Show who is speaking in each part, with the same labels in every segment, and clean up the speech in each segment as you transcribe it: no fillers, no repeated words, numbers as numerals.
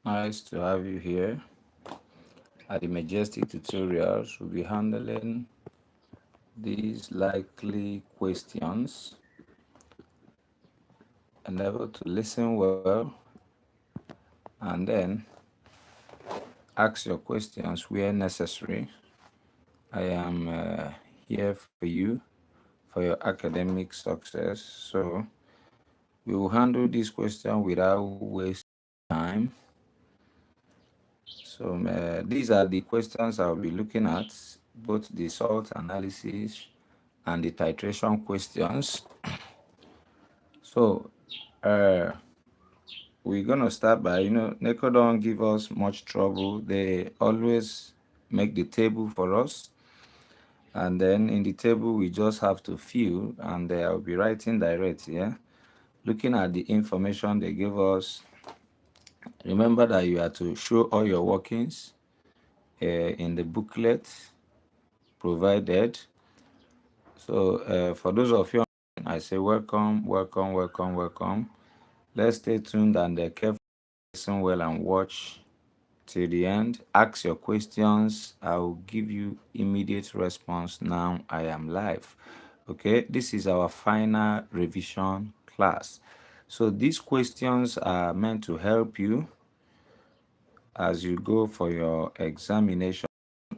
Speaker 1: Nice to have you here at the Majestic Tutorials. We'll be handling these likely questions and able to listen well and then ask your questions where necessary. I am here for you for your academic success. So we will handle this question without wasting time. So these are the questions I'll be looking at, both the SALT analysis and the titration questions. So we're gonna start by, NECO don't give us much trouble. They always make the table for us, and then in the table we just have to fill, and I'll be writing direct here, looking at the information they give us. Remember that you have to show all your workings in the booklet provided. So for those of you, I say welcome, welcome, welcome, welcome. Let's stay tuned and carefully listen well and watch till the end. Ask your questions. I will give you immediate response. Now I am live. Okay, this is our final revision class. So these questions are meant to help you as you go for your examination.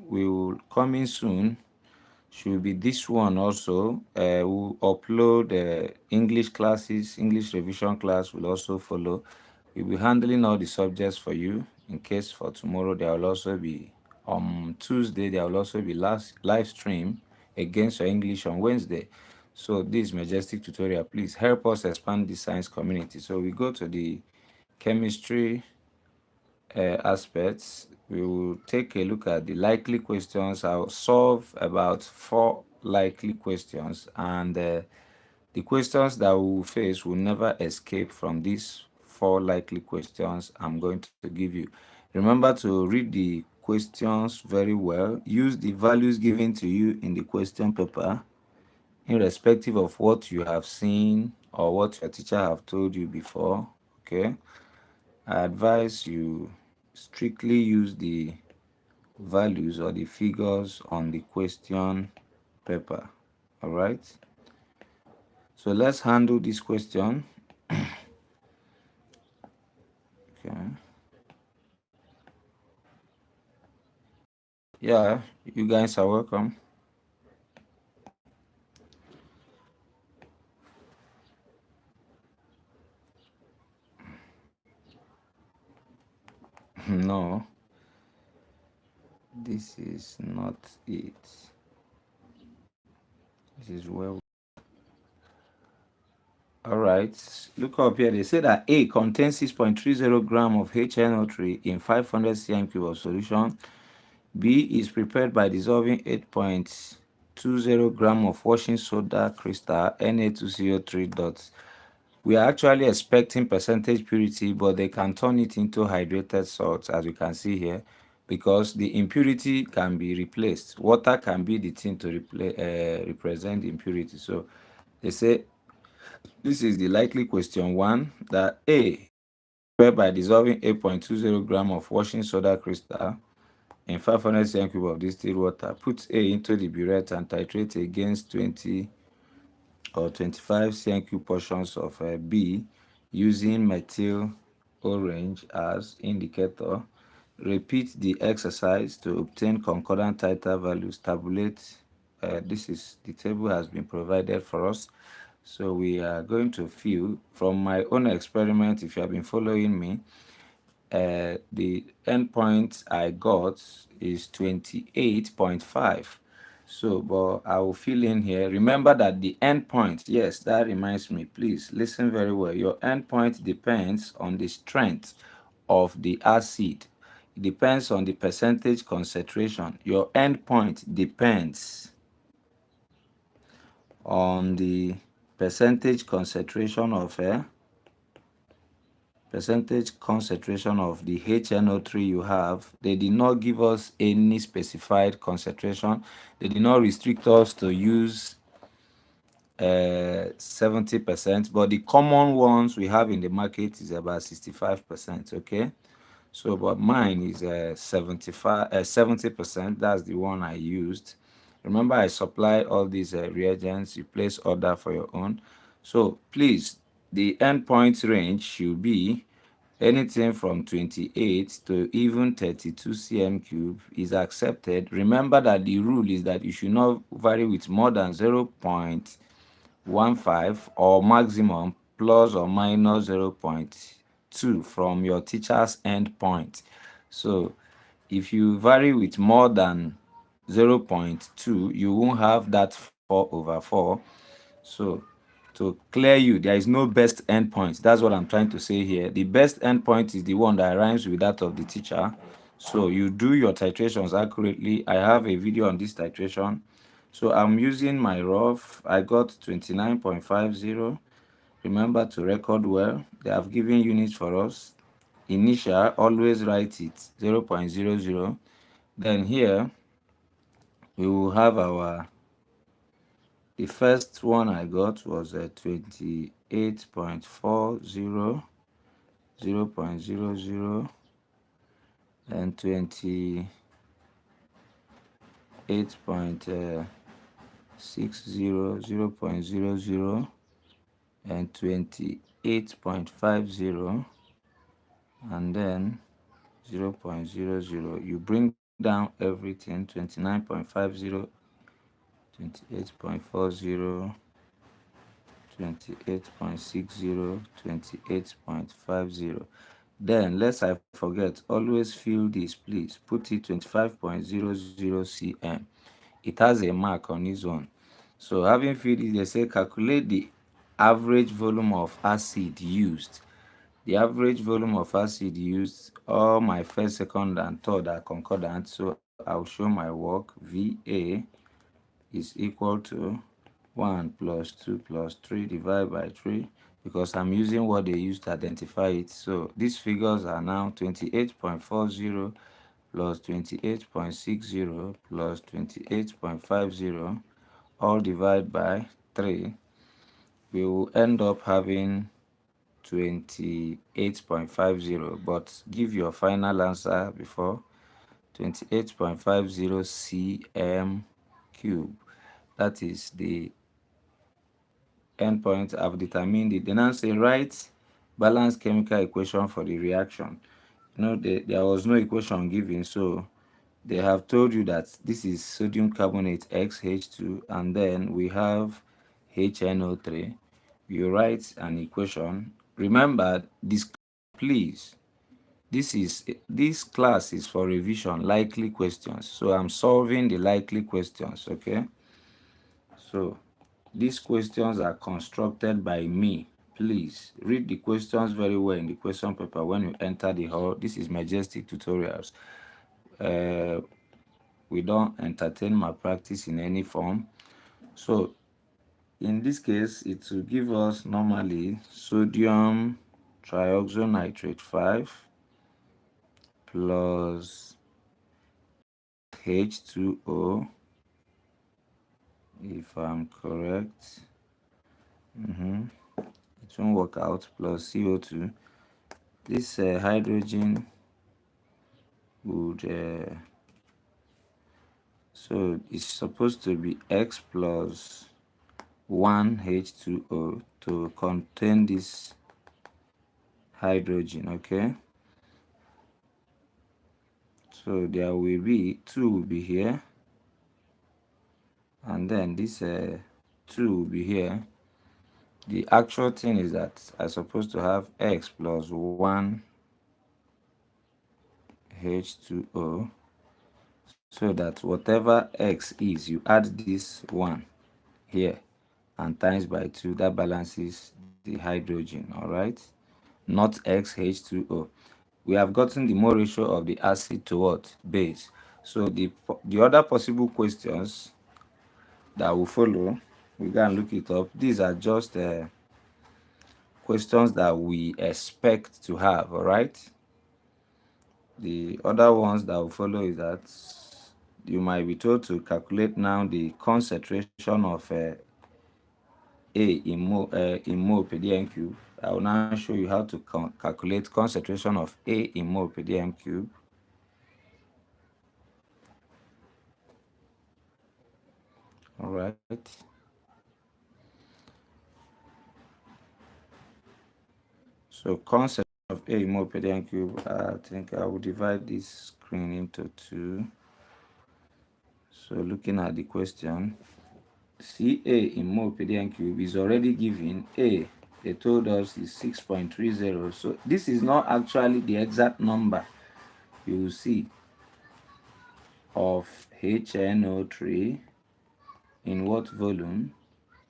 Speaker 1: We will come in soon. Should be this one also. We'll upload English classes. English revision class will also follow. We'll be handling all the subjects for you. In case for tomorrow, there will also be on Tuesday, there will also be live stream against your English on Wednesday. So this Majestic Tutorial, please help us expand the science community. So we go to the chemistry aspects. We will take a look at the likely questions. I'll solve about 4 likely questions, and the questions that we will face will never escape from these 4 likely questions I'm going to give you. Remember to read the questions very well. Use the values given to you in the question paper, irrespective of what you have seen or what your teacher have told you before. Okay, I advise you strictly use the values or the figures on the question paper. All right, so let's handle this question. Okay, yeah, you guys are welcome. No, this is not it. This is where all right, look up here. They say that A contains 6.30 gram of HNO3 in 500 cm cube of solution. B is prepared by dissolving 8.20 gram of washing soda crystal Na2CO3 dots. We are actually expecting percentage purity, but they can turn it into hydrated salt, as you can see here, because the impurity can be replaced. Water can be the thing to represent the impurity. So they say this is the likely question 1, that A, by dissolving 8.20 gram of washing soda crystal in 500 cm cube of distilled water, put A into the burette and titrate against 20 or 25 cm cube portions of B using methyl orange as indicator. Repeat the exercise to obtain concordant titer values. Tabulate. This is the table has been provided for us. So we are going to fill from my own experiment. If you have been following me, the endpoint I got is 28.5. So, but I will fill in here. Remember that the endpoint, yes, that reminds me, please listen very well. Your endpoint depends on the strength of the acid. It depends on the percentage concentration. Your endpoint depends on the percentage concentration of the HNO3 you have. They did not give us any specified concentration. They did not restrict us to use 70%, but the common ones we have in the market is about 65%. Okay, So, but mine is 70%. That's the one I used. Remember, I supply all these reagents. You place order for your own. So please, the endpoint range should be anything from 28 to even 32 cm cube is accepted. Remember that the rule is that you should not vary with more than 0.15 or maximum plus or minus 0.2 from your teacher's endpoint. So if you vary with more than 0.2, you won't have that 4/4. So to clear you, there is no best endpoint. That's what I'm trying to say here. The best endpoint is the one that rhymes with that of the teacher. So you do your titrations accurately. I have a video on this titration. So I'm using my rough. I got 29.50. Remember to record well. They have given units for us. Initial, always write it 0.00. Then here we will have our, the first one I got was a 28.40, 0.00, and 28.60, 0.00, and 28.50, and then 0.00. You bring down everything: 29.50, 28.40, 28.60, 28.50. Then lest I forget, always fill this, please. Put it 25.00 cm. It has a mark on this one. So having filled it, they say calculate the average volume of acid used. The average volume of acid used, all my first, second, and third are concordant. So I'll show my work. VA is equal to 1 plus 2 plus 3 divided by 3, because I'm using what they used to identify it. So these figures are now 28.40 plus 28.60 plus 28.50, all divided by 3. We will end up having 28.50, but give your final answer before. 28.50 cm cube. That is the endpoint. I've determined it. They now say write balanced chemical equation for the reaction. There was no equation given, so they have told you that this is sodium carbonate XH2, and then we have HNO3. You write an equation. Remember this, please. This class is for revision, likely questions. So I'm solving the likely questions, okay? So these questions are constructed by me. Please read the questions very well in the question paper when you enter the hall. This is Majestic Tutorials. We don't entertain malpractice in any form. So in this case, it will give us normally sodium trioxonitrate 5 plus H2O, if I'm correct. It won't work out, plus CO2. This hydrogen would, so it's supposed to be X plus 1 H2O to contain this hydrogen, okay? So there will be 2 will be here, and then this 2 will be here. The actual thing is that I'm supposed to have X plus 1 H2O, so that whatever X is, you add this 1 here and times by 2. That balances the hydrogen, all right? Not XH2O. We have gotten the mole ratio of the acid to what? Base. So the other possible questions that will follow, we can look it up. These are just questions that we expect to have, all right? The other ones that will follow is that you might be told to calculate now the concentration of A in mole per dm cube. I will now show you how to calculate concentration of A in mole per dm cube. All right. So concentration of A in mole per dm cube, I think I will divide this screen into two. So looking at the question, Ca in mole per dm cube is already given. A, they told us, is 6.30. So this is not actually the exact number you will see of HNO3 in what volume?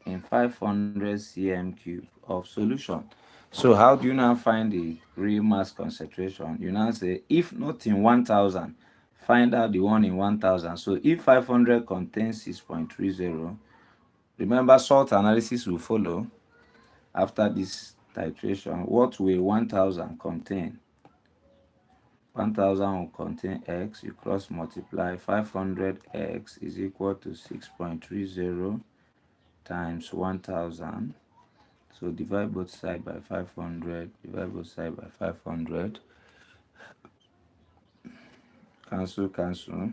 Speaker 1: In 500 cm cube of solution. So how do you now find the real mass concentration? You now say, if not in 1000, find out the one in 1000. So if 500 contains 6.30, remember salt analysis will follow after this titration. What will 1000 contain? 1000 will contain x. You cross multiply. 500x is equal to 6.30 times 1000. So divide both sides by 500. Divide both sides by 500. Cancel, cancel.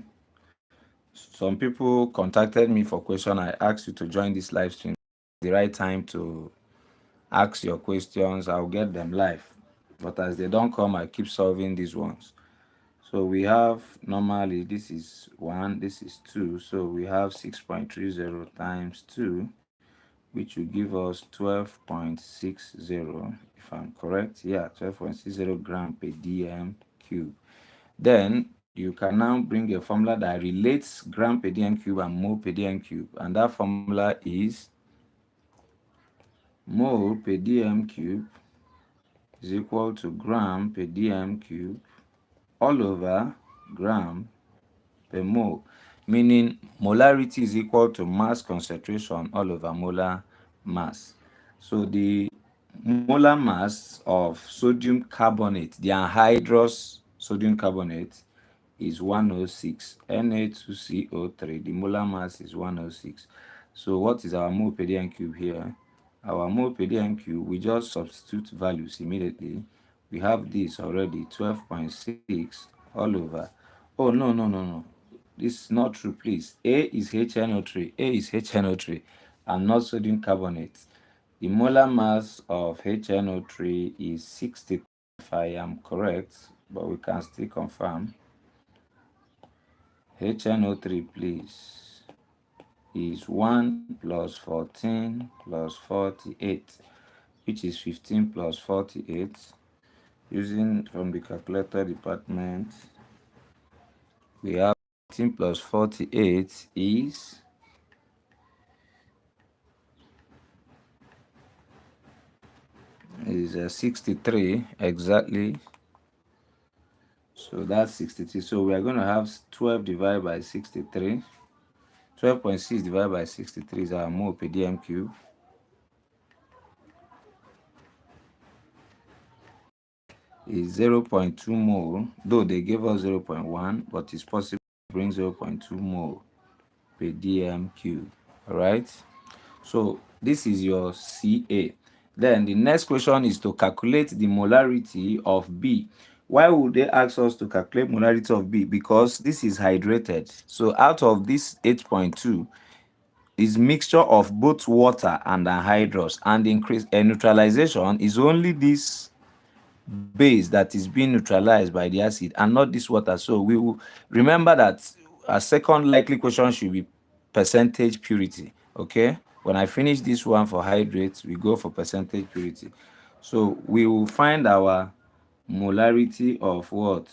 Speaker 1: Some people contacted me for question. I asked you to join this live stream. The right time to ask your questions. I'll get them live. But as they don't come, I keep solving these ones. So we have, normally this is 1, this is 2. So we have 6.30 times 2, which will give us 12.60, if I'm correct. Yeah, 12.60 gram per dm cube. Then you can now bring a formula that relates gram per dm cube and mole per dm cube. And that formula is mole per dm cube is equal to gram per dm cube all over gram per mole, meaning molarity is equal to mass concentration all over molar mass. So the molar mass of sodium carbonate, the anhydrous sodium carbonate, is 106. Na2CO3, the molar mass is 106. So what is our mole per dm cube here? Our mole per dm cube, we just substitute values immediately. We have this already, 12.6 all over. Oh, no. This is not true, please. A is HNO3. A is HNO3 and not sodium carbonate. The molar mass of HNO3 is 60, if I am correct, but we can still confirm. HNO3, please, is 1 plus 14 plus 48, which is 15 plus 48. Using from the calculator department, we have 15 plus 48 is 63 exactly. So that's 63. So we are going to have 12 divided by 63. 12.6 divided by 63 is our mole per dm cube. Is 0.2 mole, though they gave us 0.1, but it's possible to bring 0.2 mole per dm cube. All right. So this is your Ca. Then the next question is to calculate the molarity of B. Why would they ask us to calculate molarity of B? Because this is hydrated. So out of this 8.2 is mixture of both water and anhydrous, and increase neutralization is only this base that is being neutralized by the acid and not this water. So we will remember that a second likely question should be percentage purity. Okay, when I finish this one for hydrates, we go for percentage purity. So we will find our molarity of what?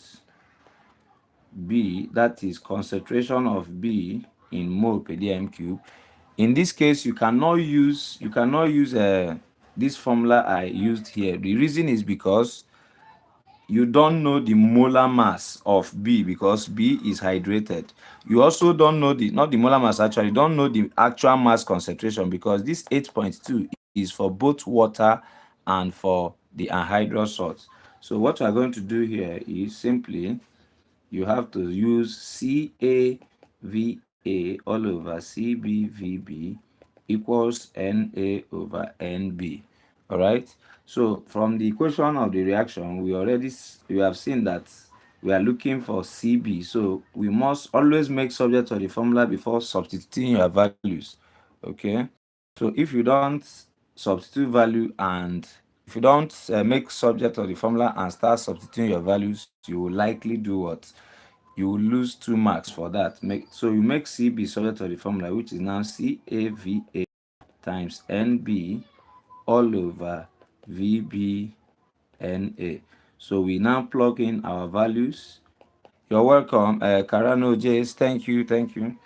Speaker 1: B, that is concentration of B in mole per dm cube. In this case, you cannot use this formula I used here. The reason is because you don't know the molar mass of B because B is hydrated. You also don't know not the molar mass actually, you don't know the actual mass concentration because this 8.2 is for both water and for the anhydrous salts. So what we're going to do here is simply you have to use CAVA all over CBVB equals NA over NB. All right. So from the equation of the reaction, we have seen that we are looking for Cb. So we must always make subject of the formula before substituting your values. Okay. So if you don't substitute value and if you don't make subject of the formula and start substituting your values, you will likely do what? You will lose 2 marks for that. So you make Cb subject of the formula, which is now CAVA times NB all over VBNA. So we now plug in our values. You're welcome, Karano Jace. Thank you, thank you.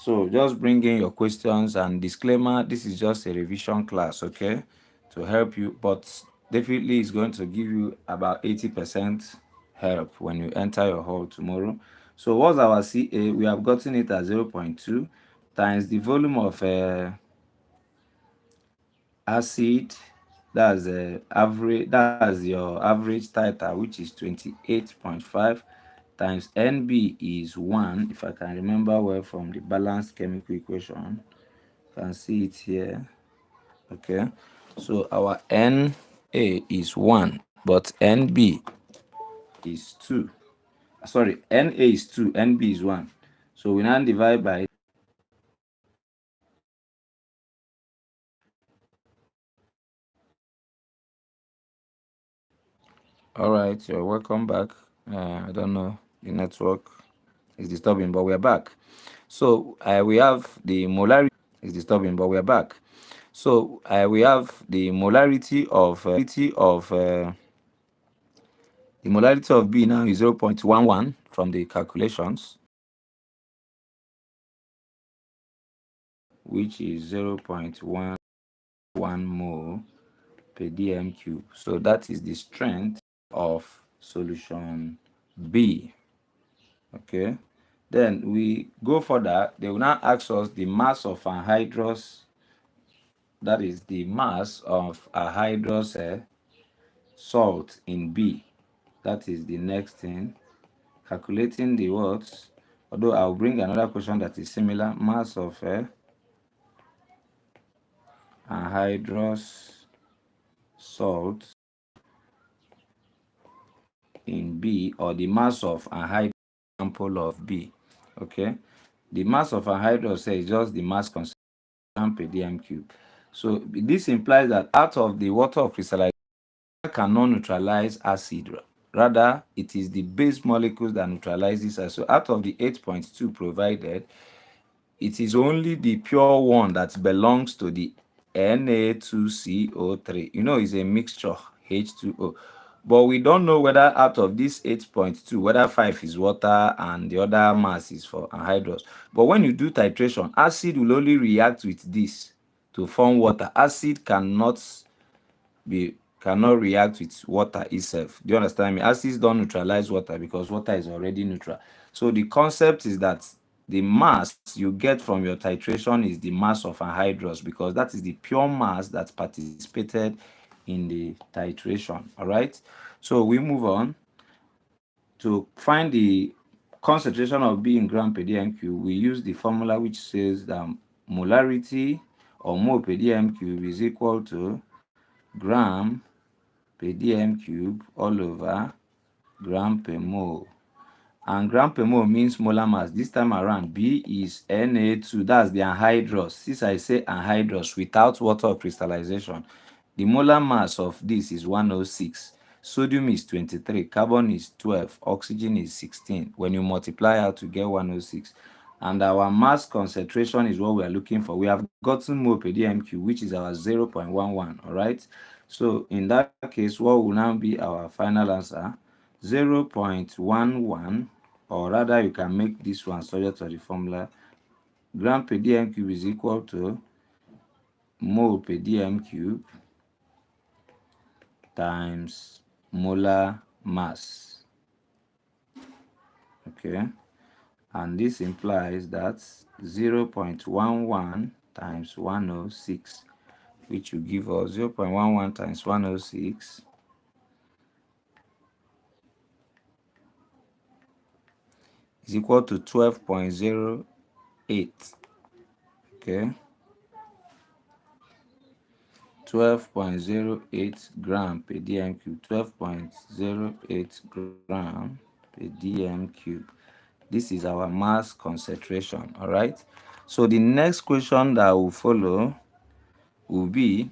Speaker 1: So just bring in your questions, and disclaimer, this is just a revision class, okay, to help you, but definitely it's going to give you about 80% help when you enter your hall tomorrow. So what's our CA? We have gotten it at 0.2 times the volume of acid. That's your average titer, which is 28.5 times NB is 1. If I can remember well from the balanced chemical equation, you can see it here. Okay, so our Na is 1, but NB is 2. Sorry, Na is 2, NB is 1. So we now divide by. All right, you're welcome back. I don't know, the network is disturbing, but we're back. So we have the molarity is disturbing, but we're back. So we have the molarity of the molarity of B now is 0.11 from the calculations, which is 0.11 mole per dm cube. So that is the strength of solution B. Okay. Then we go further. They will now ask us the mass of anhydrous. That is the mass of anhydrous salt in B. That is the next thing. Calculating the words. Although I'll bring another question that is similar. Mass of anhydrous salt in B, or the mass of anhydrous sample of B. Okay. The mass of anhydrous is just the mass concentration per dm cube. So this implies that out of the water of crystallization cannot neutralize acid. Rather, it is the base molecules that neutralize this acid. So out of the 8.2 provided, it is only the pure one that belongs to the Na2CO3. You know, it's a mixture, H2O. But we don't know whether out of this 8.2, whether 5 is water and the other mass is for anhydrous. But when you do titration, acid will only react with this to form water. Acid cannot react with water itself. Do you understand me? Acids don't neutralize water because water is already neutral. So the concept is that the mass you get from your titration is the mass of anhydrous, because that is the pure mass that participated in the titration. All right. So we move on to find the concentration of B in gram per dm cube. We use the formula which says that molarity or mole per dm cube is equal to gram per dm cube all over gram per mole. And gram per mole means molar mass. This time around, B is Na2. That's the anhydrous. Since I say anhydrous without water crystallization, the molar mass of this is 106. Sodium is 23. Carbon is 12. Oxygen is 16. When you multiply out to get 106. And our mass concentration is what we are looking for. We have gotten mole per dm cube, which is our 0.11. All right. So in that case, what will now be our final answer? 0.11, or rather you can make this one subject to the formula. Gram per dm cube is equal to mole per dm cube times molar mass. Okay, and this implies that 0.11 times 106, which will give us 0.11 times 106 is equal to 12.08. Okay, 12.08 gram per dm cube. 12.08 gram per dm cube. This is our mass concentration. All right. So the next question that will follow will be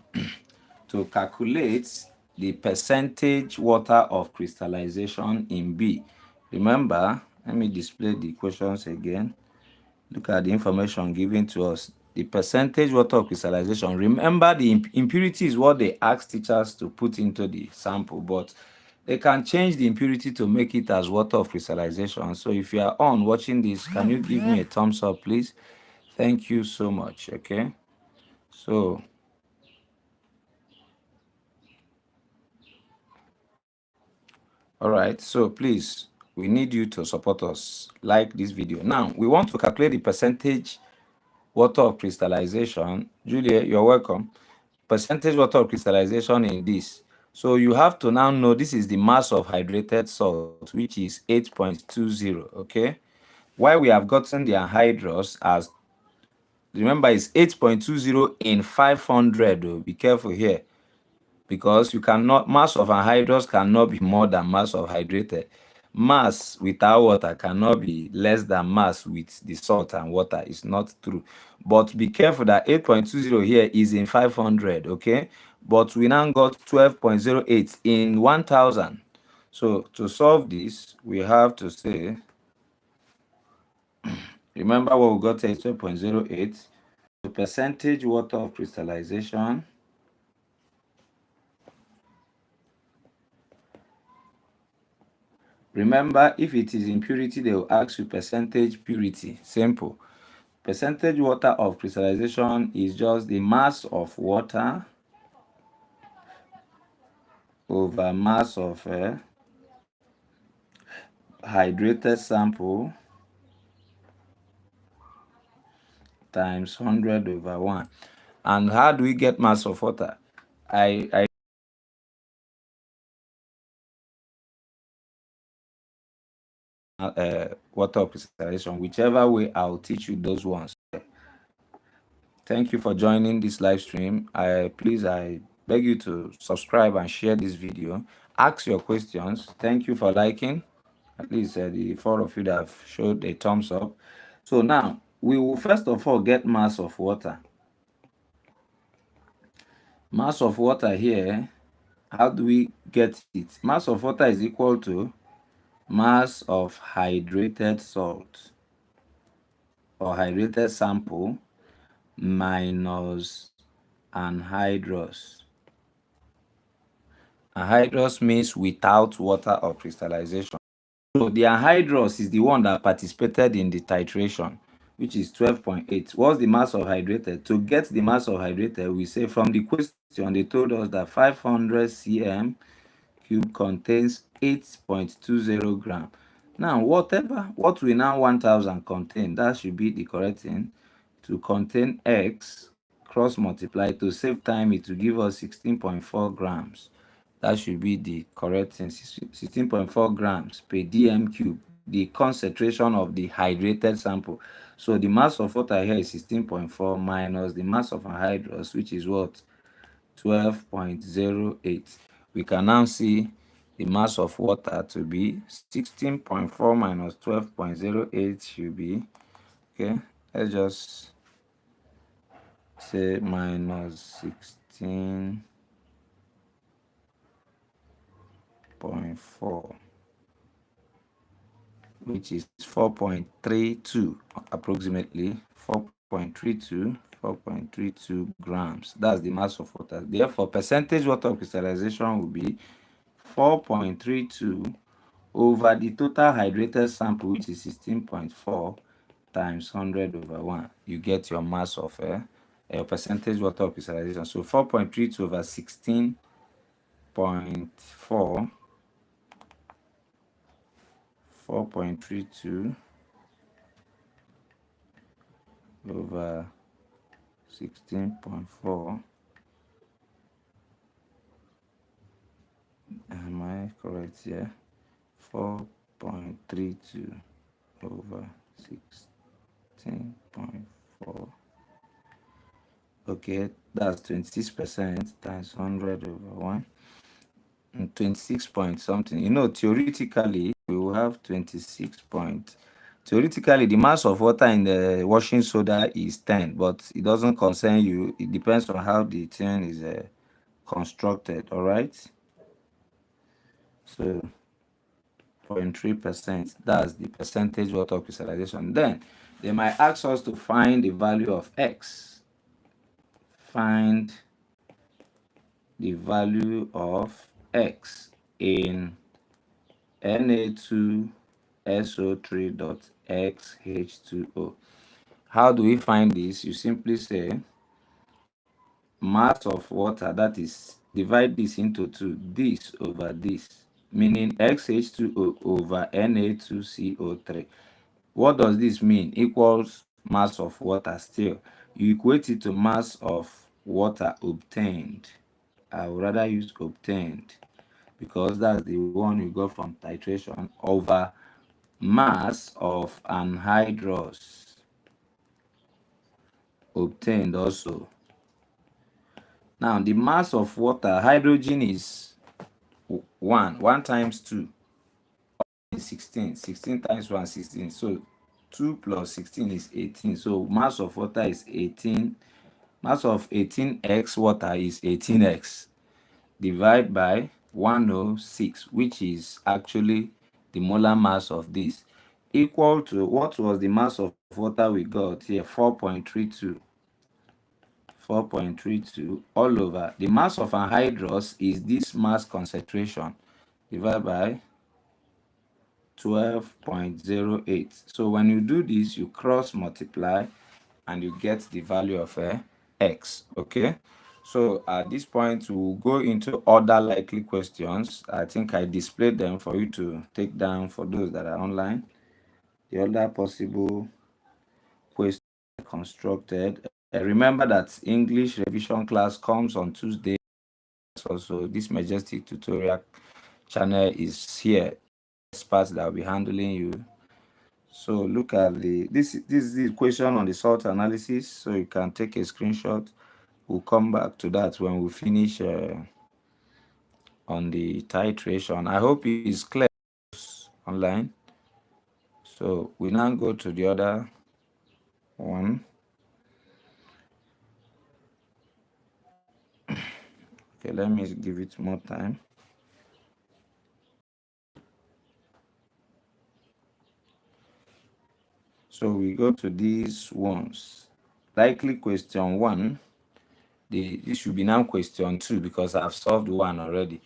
Speaker 1: to calculate the percentage water of crystallization in B. Remember, let me display the questions again. Look at the information given to us. The percentage water of crystallization. Remember, the impurity is what they ask teachers to put into the sample, but they can change the impurity to make it as water of crystallization. So if you are on watching this, can you give me a thumbs up, please? Thank you so much. Okay. So all right, so please, we need you to support us. Like this video. Now, we want to calculate the percentage water of crystallization. Julia, you're welcome. Percentage water of crystallization in this. So you have to now know this is the mass of hydrated salt, which is 8.20, okay? Why we have gotten the anhydrous as, remember, it's 8.20 in 500, oh, be careful here, because you cannot, mass of anhydrous cannot be more than mass of hydrated. Mass without water cannot be less than mass with the salt and water. It's not true. But be careful that 8.20 here is in 500, okay? But we now got 12.08 in 1000. So to solve this, we have to say, remember what we got here is 12.08. The percentage water of crystallization. Remember, if it is impurity, they will ask you percentage purity. Simple. Percentage water of crystallization is just the mass of water over mass of hydrated sample times 100 over 1. And how do we get mass of water? I water of crystallization, whichever way, I'll teach you those ones. Thank you for joining this live stream. I beg you to subscribe and share this video. Ask your questions. Thank you for liking. At least the 4 of you that have showed a thumbs up. So now we will first of all get mass of water. Mass of water here, how do we get it? Mass of water is equal to mass of hydrated salt or hydrated sample minus anhydrous. Anhydrous means without water of crystallization. So the anhydrous is the one that participated in the titration, which is 12.8. What's the mass of hydrated? To get the mass of hydrated, we say from the question, they told us that 500 cm cube contains 8.20 gram. Now, what we now 1000 contain, that should be the correct thing. To contain X, cross multiply, to save time, it will give us 16.4 grams. That should be the correct thing. 16.4 grams per dm cube, the concentration of the hydrated sample. So the mass of water here is 16.4 minus the mass of anhydrous, which is what? 12.08. We can now see the mass of water to be 16.4 minus 12.08 should be, okay, let's just say minus 16.4, which is 4.32, approximately 4.32 grams. That's the mass of water. Therefore, percentage water crystallization will be 4.32 over the total hydrated sample, which is 16.4 times 100 over 1. You get your mass of percentage water crystallization. So 4.32 over 16.4, 4.32 over 16.4. Am I correct here? 4.32 over 16.4 Okay, that's 26% times 100 over 1. 26 point something. Theoretically, we will have 26 point. Theoretically, the mass of water in the washing soda is 10, but it doesn't concern you. It depends on how the thing is constructed. All right. So 0.3%. That's the percentage water crystallization. Then they might ask us to find the value of X. Find the value of X in Na2SO3.XH2O. How do we find this? You simply say mass of water, that is, divide this into 2, this over this, meaning XH2O over Na2CO3. What does this mean? Equals mass of water still. You equate it to mass of water obtained. I would rather use obtained because that's the one you got from titration over mass of anhydrous obtained also. Now the mass of water, hydrogen is 1 times 2 is 16. 16 times 1 16. So 2 plus 16 is 18. So mass of water is 18. Mass of 18x water is 18x. Divide by 106, which is actually the molar mass of this, equal to what was the mass of water we got here? 4.32. 4.32 all over. The mass of anhydrous is this mass concentration divided by 12.08. So when you do this, you cross multiply and you get the value of X. Okay. So at this point, we'll go into other likely questions. I think I displayed them for you to take down for those that are online. The other possible questions constructed. Remember that English revision class comes on Tuesday. Also, this majestic tutorial channel is here. Experts that will be handling you. So look at this is the question on the salt analysis. So you can take a screenshot. We'll come back to that when we finish on the titration. I hope it's clear online. So we now go to the other one. Okay, let me give it more time. So we go to these ones. Likely question 1. This should be now question 2 because I've solved 1 already.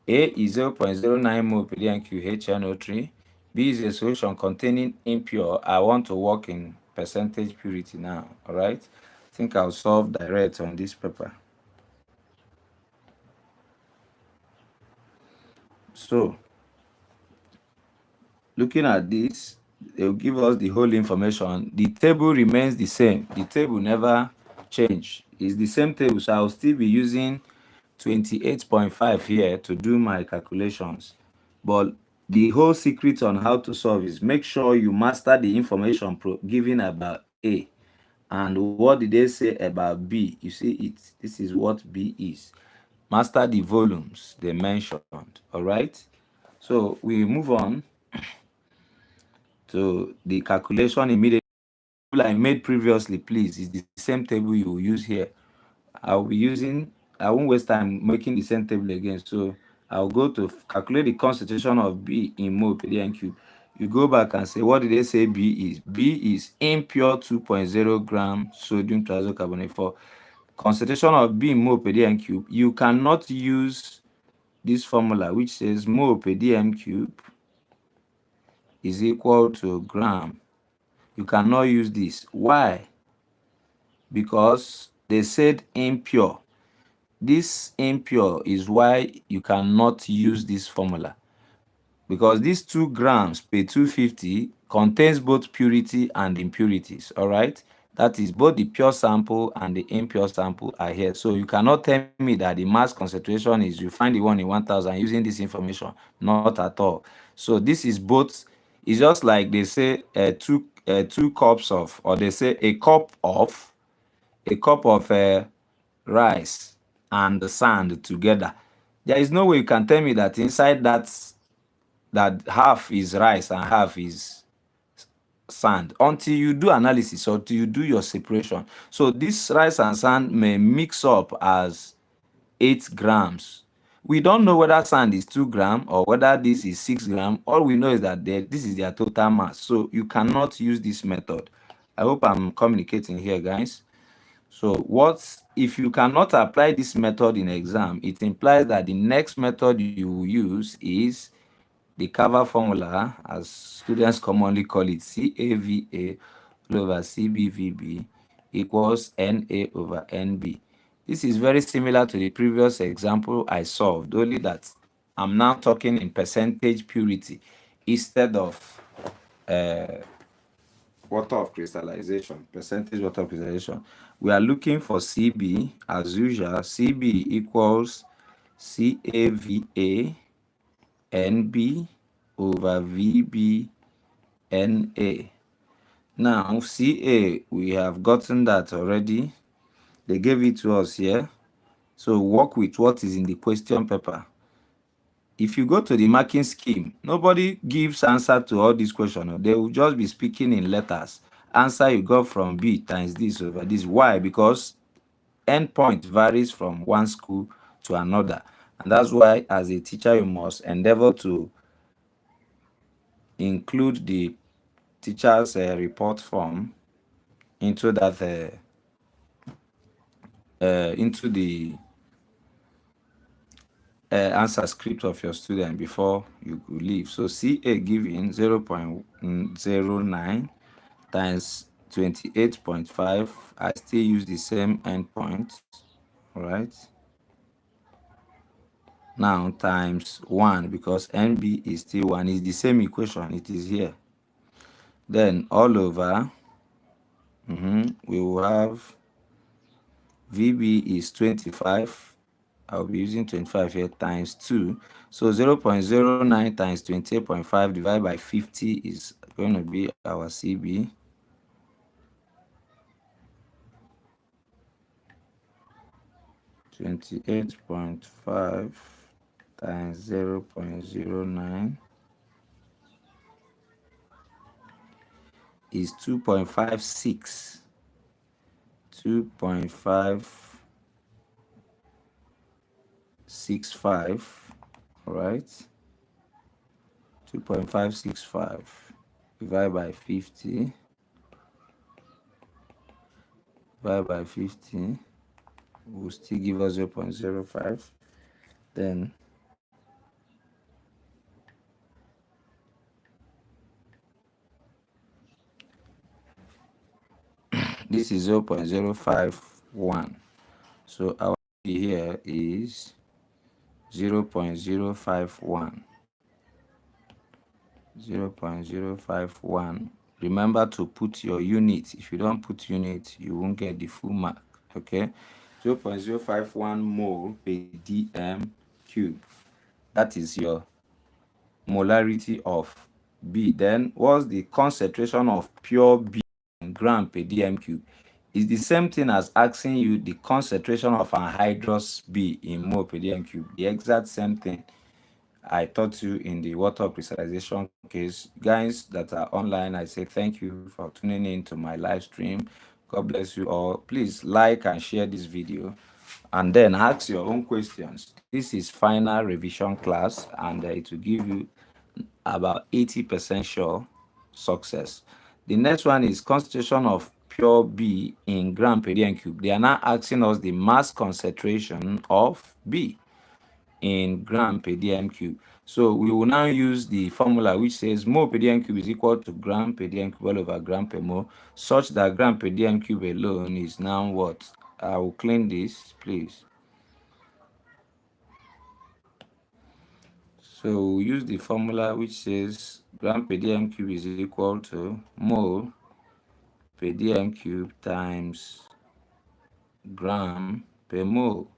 Speaker 1: A is 0.09 mole per DNQ HNO3. B is a solution containing impure. I want to work in percentage purity now. All right. I think I'll solve direct on this paper. So, looking at this, they'll give us the whole information. The table remains the same. The table never changed. It's the same table, so I'll still be using 28.5 here to do my calculations. But the whole secret on how to solve is make sure you master the information given about A. And what did they say about B? You see it. This is what B is. Master the volumes they mentioned. All right. So we move on to the calculation immediately. I made previously, please, is the same table you will use here. I won't waste time making the same table again. So I'll go to calculate the concentration of B in mole per DNQ. You go back and say, what did they say B is? B is impure 2.0 gram sodium triisocarbonate. For concentration of B in mole per dm cube, you cannot use this formula which says mole per dm cube is equal to gram. You cannot use this. Why? Because they said impure. This impure is why you cannot use this formula, because these 2 grams per 250 contains both purity and impurities. All right, that is both the pure sample and the impure sample are here. So you cannot tell me that the mass concentration is, you find the one in 1000 using this information. Not at all. So this is both. It's just like they say two cups of, or they say a cup of a cup of rice and the sand together, there is no way you can tell me that inside that half is rice and half is sand until you do analysis, or until you do your separation. So this rice and sand may mix up as 8 grams. We don't know whether sand is 2 grams or whether this is 6 grams. All we know is that this is their total mass. So you cannot use this method. I hope I'm communicating here, guys. So what if you cannot apply this method in exam? It implies that the next method you will use is the Carver formula, as students commonly call it, CAVA all over CBVB equals NA over NB. This is very similar to the previous example I solved, only that I'm now talking in percentage purity instead of water of crystallization, percentage water of crystallization. We are looking for CB as usual. CB equals CAVA NB over VB NA. Now, CA, we have gotten that already. They gave it to us here. So work with what is in the question paper. If you go to the marking scheme, nobody gives answer to all these questions. They will just be speaking in letters. Answer you got from B times this over this. Why? Because endpoint varies from one school to another. And that's why, as a teacher, you must endeavor to include the teacher's report form into that into the answer script of your student before you leave. So CA given 0.09 times 28.5. I still use the same endpoint, right? Now times 1, because NB is still 1, is the same equation, it is here. Then all over, we will have VB is 25. I'll be using 25 here times 2. So 0.09 times 28.5 divided by 50 is going to be our CB. $28.5 times 0.09 is 2.56. 2.565, right? 2.565 divided by 50. Divided by 50 will still give us 0.05. Then this is 0.051. So our here is 0.051. 0.051. Remember to put your unit. If you don't put unit, you won't get the full mark. Okay, 0.051 mole per dm cube. That is your molarity of B. Then what's the concentration of pure B in gram per dm cube? It's the same thing as asking you the concentration of anhydrous B in mole per dm cube. The exact same thing I taught you in the water crystallization case. Guys that are online, I say thank you for tuning in to my live stream. God bless you all. Please like and share this video, and then ask your own questions. This is final revision class, and it will give you about 80% sure success. The next one is concentration of pure B in gram per dm cube. They are now asking us the mass concentration of B in gram per dm cube. So we will now use the formula which says mole per dm cube is equal to gram per dm cube all over gram per mole, such that gram per dm cube alone is now what? I will clean this, please. So we'll use the formula which says gram per dm cube is equal to mole per dm cube times gram per mole.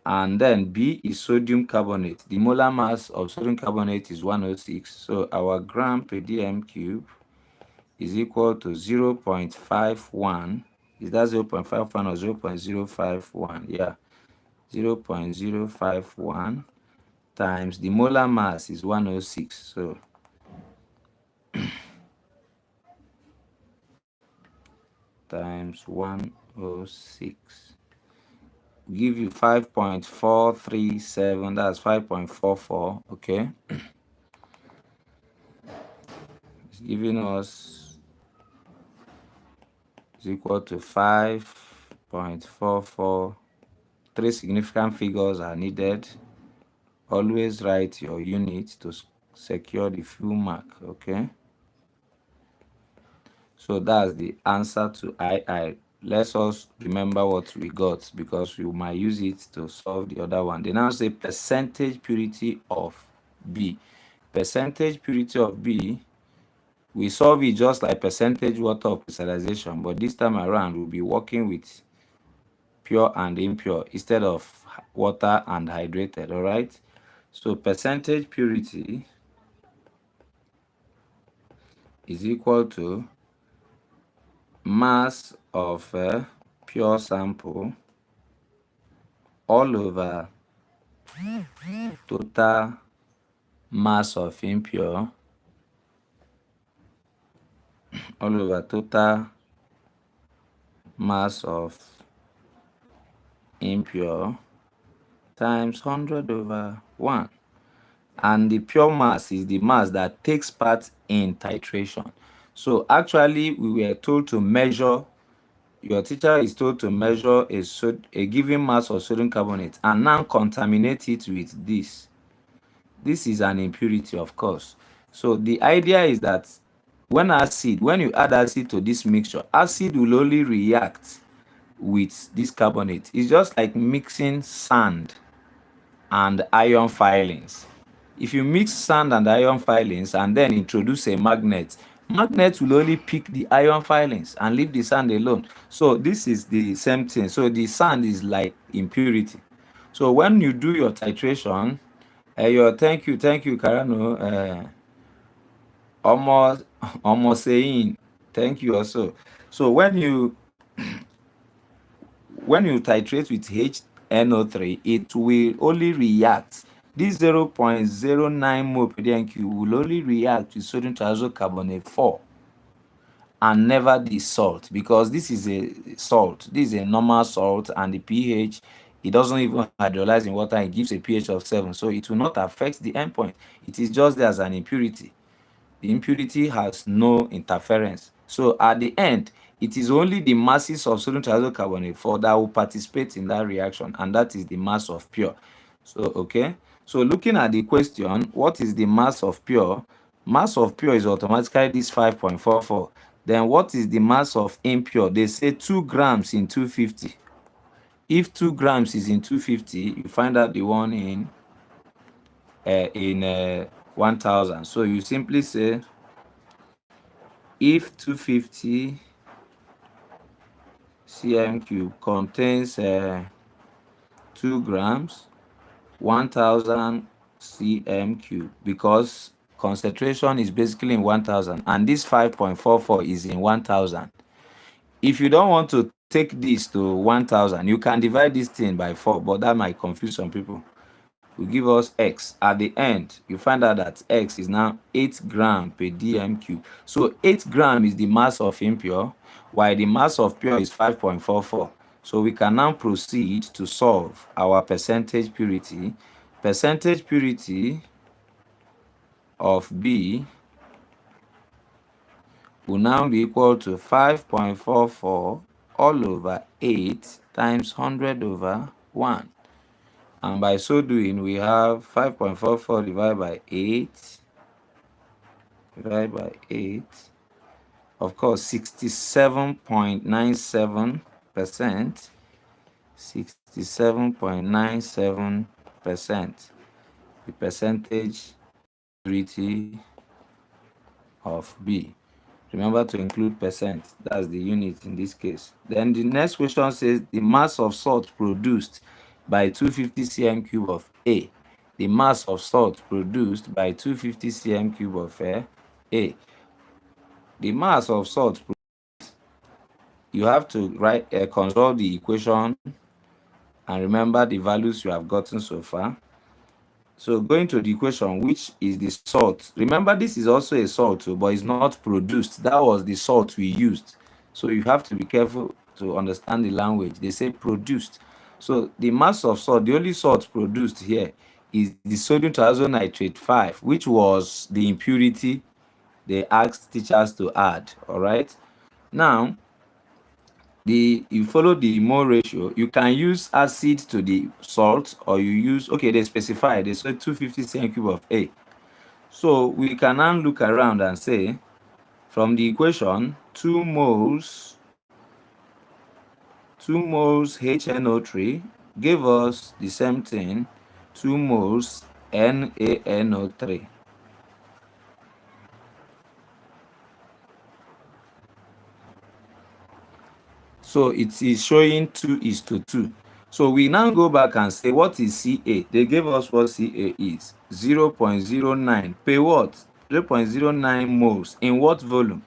Speaker 1: And then B is sodium carbonate. The molar mass of sodium carbonate is 106. So our gram per dm cube is equal to 0.51 Is that 0.51 or 0.051? Yeah, 0.051 times the molar mass is 106. So times 106 give you 5.437. That's 5.44. Okay, it's giving us is equal to 5.44. Three significant figures are needed. Always write your unit to secure the full mark. Okay, so that's the answer to II. Let's us remember what we got because we might use it to solve the other one. They now say percentage purity of B. Percentage purity of B, we solve it just like percentage water of crystallization, but this time around we'll be working with pure and impure instead of water and hydrated. All right, so percentage purity is equal to mass of pure sample all over total mass of impure all over total mass of impure times 100 over 1. And the pure mass is the mass that takes part in titration. So actually we were told to measure, your teacher is told to measure a given mass of sodium carbonate and now contaminate it with this. This is an impurity, of course. So the idea is that when you add acid to this mixture, acid will only react with this carbonate. It's just like mixing sand and iron filings. If you mix sand and iron filings and then introduce a magnet will only pick the iron filings and leave the sand alone. So this is the same thing. So the sand is like impurity. So when you do your titration, thank you Karano, almost saying thank you also. So when you titrate with HNO3, it will only react. This 0.09 mole per DNQ will only react with sodium triazocarbonate 4 and never the salt, because this is a salt. This is a normal salt, and the pH, it doesn't even hydrolyze in water. It gives a pH of 7, so it will not affect the endpoint. It is just there as an impurity. The impurity has no interference. So at the end, it is only the masses of sodium triazocarbonate 4 that will participate in that reaction, and that is the mass of pure. So, okay. So looking at the question, what is the mass of pure? Mass of pure is automatically this 5.44. Then what is the mass of impure? They say 2 grams in 250. If 2 grams is in 250, you find out the one in 1000. So you simply say if 250 cm cube contains 2 grams, 1000 cm cube, because concentration is basically in 1000 and this 5.44 is in 1000. If you don't want to take this to 1000, you can divide this thing by 4, but that might confuse some people. Will give us x. At the end, you find out that x is now 8 gram per dm cube. So 8 gram is the mass of impure, while the mass of pure is 5.44. So we can now proceed to solve our percentage purity. Percentage purity of B will now be equal to 5.44 all over 8 times 100 over 1. And by so doing, we have 5.44 divided by 8, of course, 67.97%, 67.97%, the percentage purity of B. Remember to include percent, that's the unit in this case. Then the next question says the mass of salt produced by 250 cm cube of A. The mass of salt produced by 250 cm cube of A. The mass of salt you have to write consult the equation and remember the values you have gotten so far. So going to the equation, which is the salt. Remember, this is also a salt, but it's not produced. That was the salt we used. So you have to be careful to understand the language. They say produced. So the mass of salt, the only salt produced here is the sodium thiazonitrate 5, which was the impurity they asked teachers to add. All right. Now, you follow the mole ratio. You can use acid to the salt, or you use, okay, they specify, they say 250 cm cube of A. So we can now look around and say, from the equation, 2 moles HNO3 give us the same thing, 2 moles NaNO3. So it is showing 2:2. So we now go back and say, what is Ca? They gave us what Ca is, 0.09 per what? 0.09 moles. In what volume?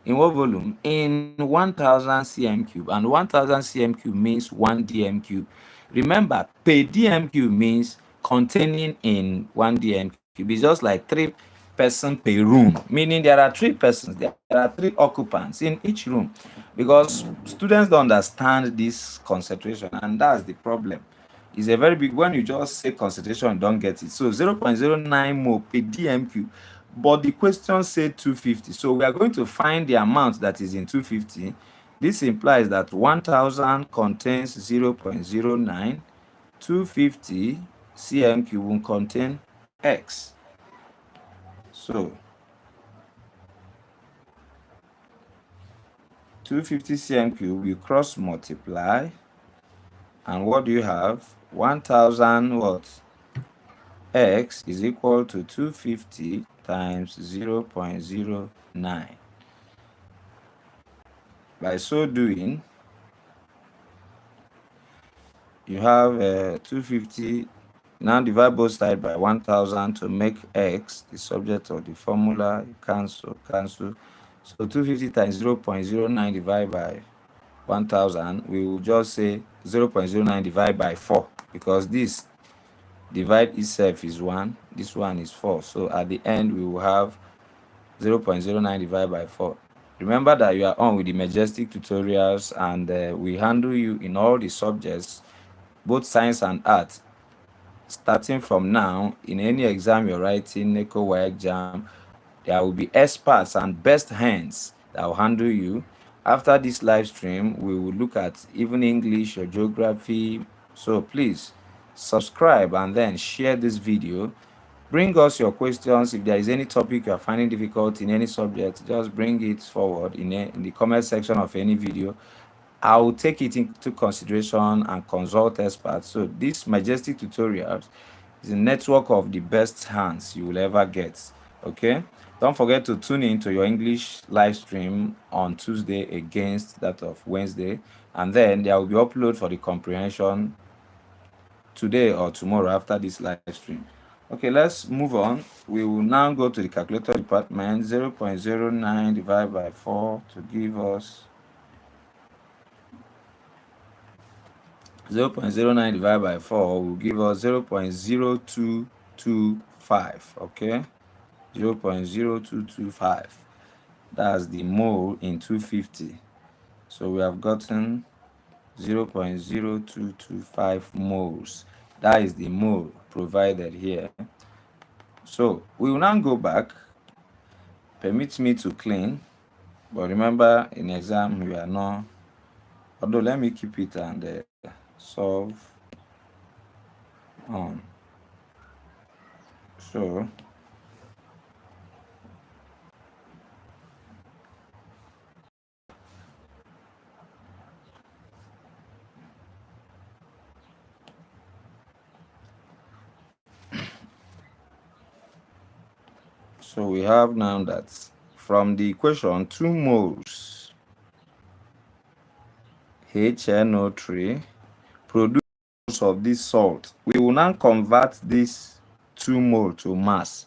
Speaker 1: In what volume? In 1000 cm cube. And 1000 cm cube means 1 dm cube. Remember, per dm cube means containing in 1 dm cube. It's just like 3 persons per room, meaning there are 3 persons, there are 3 occupants in each room, because students don't understand this concentration, and that's the problem. It's a very big, when you just say concentration, you don't get it. So 0.09 mole per dm cube, but the question said 250. So we are going to find the amount that is in 250. This implies that 1000 contains 0.09, 250 cm cube will contain X. So 250 cm cube, you cross multiply, and what do you have? 1000 what? X is equal to 250 times 0.09. By so doing, you have 250. Now divide both sides by 1000 to make X the subject of the formula. You cancel. So 250 times 0.09 divided by 1000, we will just say 0.09 divided by 4, because this divide itself is 1, this one is 4. So at the end, we will have 0.09 divided by 4. Remember that you are on with the Majestic tutorials, and we handle you in all the subjects, both science and art. Starting from now, in any exam you're writing, NECO or exam, there will be experts and best hands that will handle you. After this live stream, we will look at even English or geography. So please subscribe and then share this video. Bring us your questions. If there is any topic you are finding difficult in any subject, just bring it forward in the comment section of any video. I will take it into consideration and consult experts. So this Majestic Tutorials is a network of the best hands you will ever get. Okay, don't forget to tune in to your English live stream on Tuesday against that of Wednesday, and then there will be upload for the comprehension today or tomorrow after this live stream. Okay, let's move on. We will now go to the calculator department. 0.09 divided by 4 to give us 0.09 divided by 4 will give us 0.0225. Okay, 0.0225. That's the mole in 250. So we have gotten 0.0225 moles. That is the mole provided here. So we will now go back. Permit me to clean, but remember, in exam we are not. Although let me keep it and solve on. So we have now that from the equation, 2 moles HNO3 produce of this salt. We will now convert this 2 mole to mass.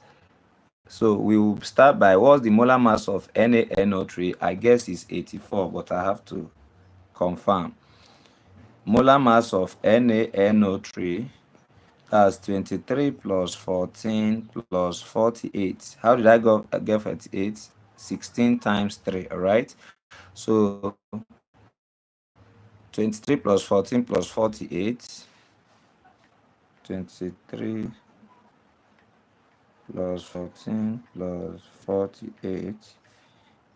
Speaker 1: So we will start by, what's the molar mass of NaNO3? I guess it's 84, but I have to confirm. Molar mass of NaNO3, that's 23 plus 14 plus 48. How did I get 48? 16 times 3, all right? So 23 plus 14 plus 48, 23 plus 14 plus 48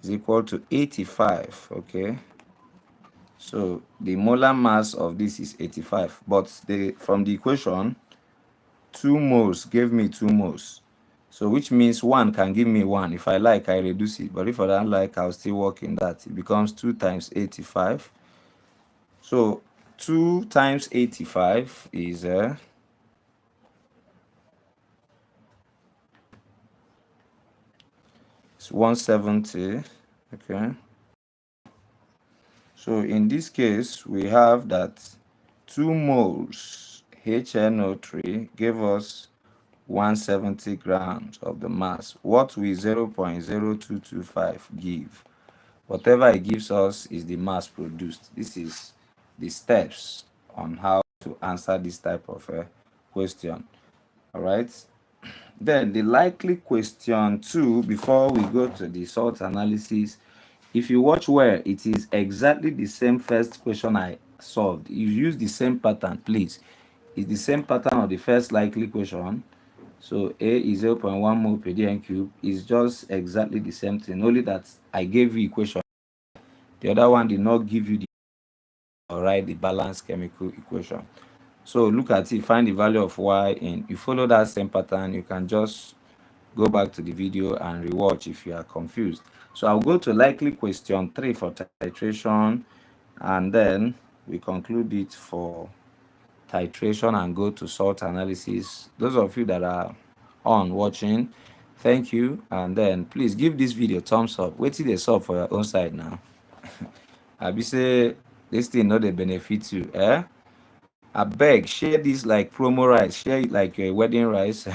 Speaker 1: is equal to 85, okay? So the molar mass of this is 85, but from the equation, 2 moles gave me 2 moles. So which means 1 can give me 1. If I like, I reduce it. But if I don't like, I'll still work in that. It becomes 2 times 85. So 2 times 85 is it's 170. Okay. So in this case, we have that 2 moles HNO3 gave us 170 grams of the mass. What will 0.0225 give? Whatever it gives us is the mass produced. This is the steps on how to answer this type of question. All right. Then the likely question 2, before we go to the salt analysis, if you watch well, it is exactly the same first question I solved. You use the same pattern, please. It's the same pattern of the first likely question. So A is 0.1 mole per dm cube. Is just exactly the same thing, only that I gave you equation. The other one did not give you the the balanced chemical equation. So look at it, find the value of y in. You follow that same pattern, you can just go back to the video and rewatch if you are confused. So I'll go to likely question 3 for titration, and then we conclude it for titration and go to salt analysis. Those of you that are on watching, thank you, and then please give this video thumbs up. Wait till they sub for your own side now. I be say this thing not dey benefit you, abeg share this like promo rice, share it like a wedding rice.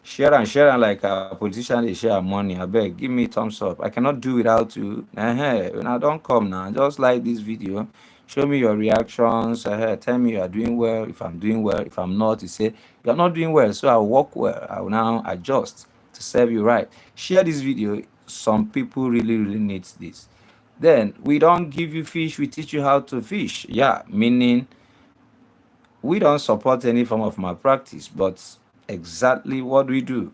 Speaker 1: Share and like a politician dey share money. Abeg give me thumbs up. I cannot do without you. Now don't come now, just like this video, show me your reactions. Tell me you are doing well. If I'm doing well, if I'm not, you say you're not doing well, so I'll work well. I will now adjust to serve you right. Share this video. Some people really need this. Then we don't give you fish, we teach you how to fish. Yeah, meaning we don't support any form of malpractice, but exactly what we do,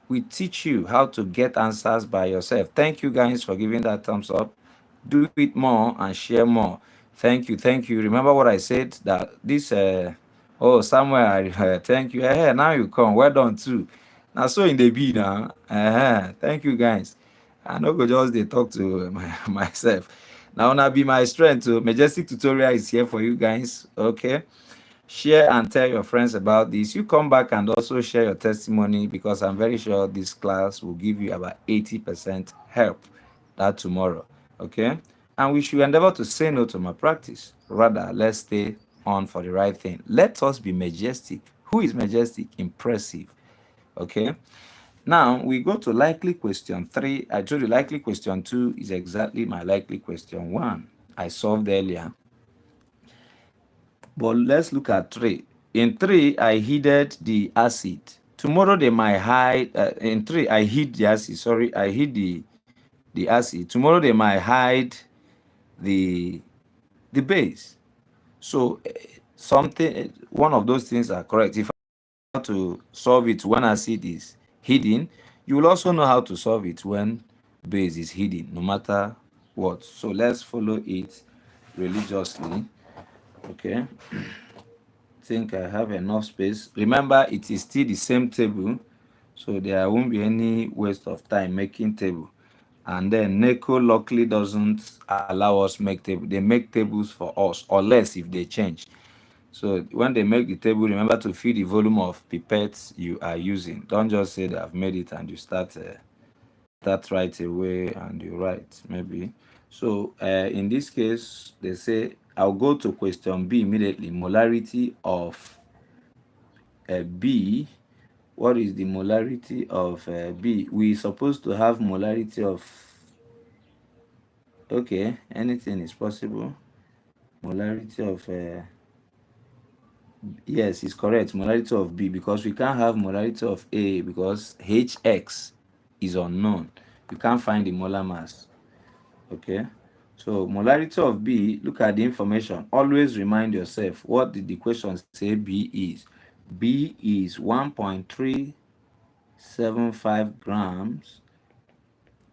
Speaker 1: we teach you how to get answers by yourself. Thank you guys for giving that thumbs up. Do it more and share more. Thank you, thank you. Remember what I said, that this oh, somewhere thank you. Now you come, well done too. Now so in the B now. Thank you guys. I no go just dey talk to myself. Now na be my strength. Majestic Tutorial is here for you guys. Okay, share and tell your friends about this. You come back and also share your testimony, because I'm very sure this class will give you about 80% help that tomorrow. Okay, and we should endeavor to say no to malpractice. Rather, let's stay on for the right thing. Let us be majestic. Who is majestic? Impressive. Okay, now we go to likely question 3. I told you likely question 2 is exactly my likely question 1 I solved earlier. But let's look at 3. In 3, I heated the acid. Tomorrow they might hide. In 3, I heat the acid. Sorry, I heat the acid. Tomorrow they might hide the base. So one of those things are correct. If I know how to solve it when acid is hidden, you will also know how to solve it when base is hidden, no matter what. So let's follow it religiously. Okay, think I have enough space. Remember, it is still the same table, so there won't be any waste of time making table. And then NECO luckily doesn't allow us make table. They make tables for us, unless if they change. So when they make the table, remember to fill the volume of pipettes you are using. Don't just say that I've made it and you start right away and you write maybe. So in this case, they say I'll go to question B immediately. Molarity of B. What is the molarity of B? We're supposed to have molarity of, okay, anything is possible. molarity of yes, it's correct, molarity of B, because we can't have molarity of A because HX is unknown. We can't find the molar mass. Okay, so molarity of B, look at the information. Always remind yourself, what did the question say B is? B is 1.375 grams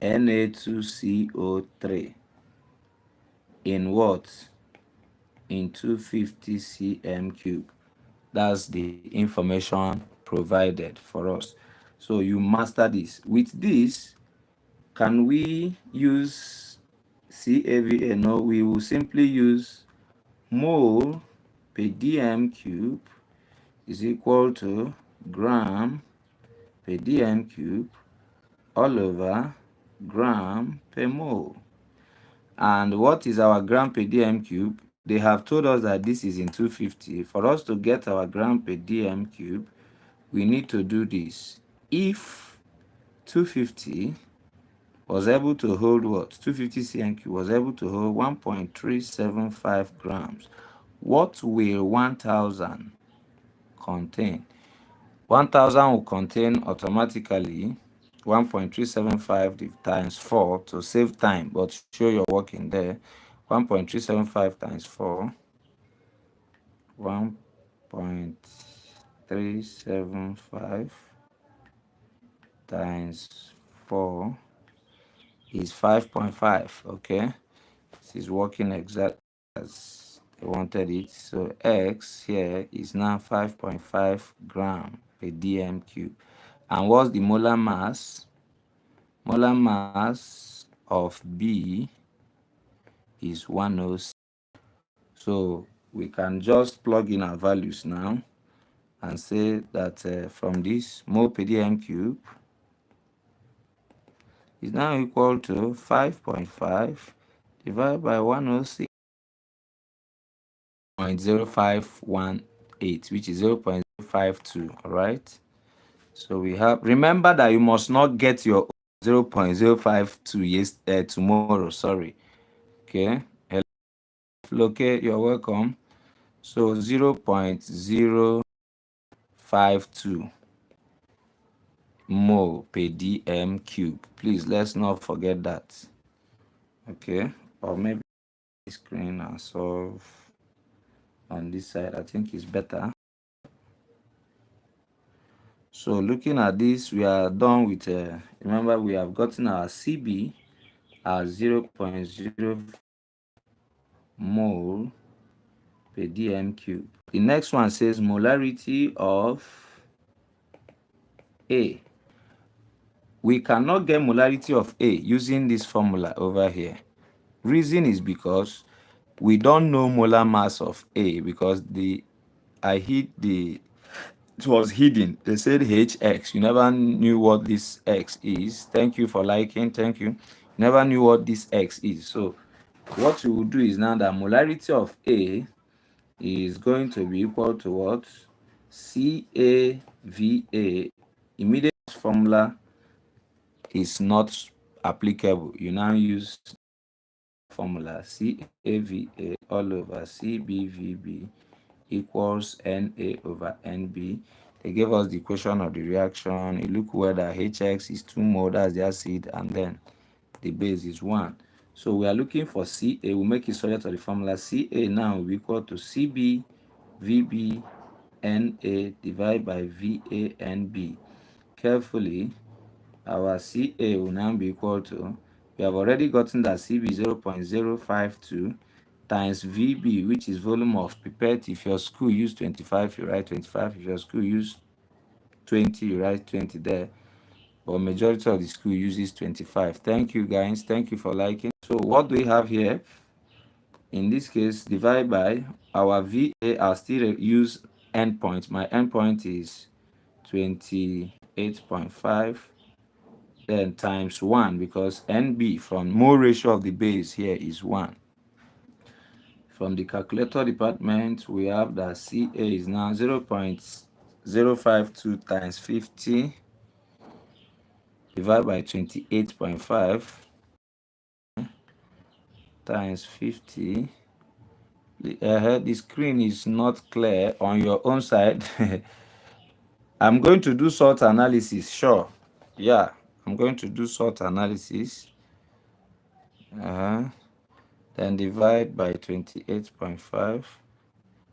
Speaker 1: Na2CO3 in what? In 250 cm cube. That's the information provided for us. So you master this. With this, can we use CAVA? No, we will simply use mole per dm cube is equal to gram per dm cube all over gram per mole. And what is our gram per dm cube? They have told us that this is in 250. For us to get our gram per dm cube, we need to do this. If 250 was able to hold what? 250 cm cube was able to hold 1.375 grams. What will 1000 contain? 1000 will contain automatically 1.375 times 4 to save time, but show your working there. 1.375 times 4, 1.375 times 4 is 5.5. Okay, this is working exactly as I wanted it. So X here is now 5.5 gram per dm cube. And what's the molar mass? Molar mass of B is 106. So we can just plug in our values now and say that from this, mole per dm cube is now equal to 5.5 divided by 106.0518, which is 0.052. All right. So we have, remember that you must not get your 0.052 tomorrow. Sorry. Okay. Okay, you're welcome. So 0.052 mole per dm cube. Please, let's not forget that. Okay. Or maybe screen and solve on this side. I think it's better. So looking at this, we are done with, remember we have gotten our CB as 0.0 mole per dm cube. The next one says molarity of A. We cannot get molarity of A using this formula over here. Reason is because we don't know molar mass of A, because it was hidden. They said HX. You never knew what this X is. Thank you for liking. Thank you. Never knew what this X is. So what we will do is now that molarity of A is going to be equal to what? CAVA. Immediate formula is not applicable. You now use formula CAVA all over CBVB equals NA over NB. They gave us the equation of the reaction. You look whether HX is 2 mole, that's the acid, and then the base is 1. So we are looking for CA. We'll make it subject to the formula. CA now will be equal to CBVB NA divided by VANB. Carefully, our CA will now be equal to, we have already gotten that CB 0.052 times VB, which is volume of pipette. If your school use 25, you write 25. If your school use 20, you write 20 there. But majority of the school uses 25. Thank you, guys. Thank you for liking. So what do we have here? In this case, divide by our VA. I'll still use endpoint. My endpoint is 28.5. Then times 1, because NB from mole ratio of the base here is 1. From the calculator department, we have that CA is now 0.052 times 50 divided by 28.5 times 50 The screen is not clear on your own side. I'm going to do salt analysis, sure. Yeah, I'm going to do salt analysis. Then divide by 28.5.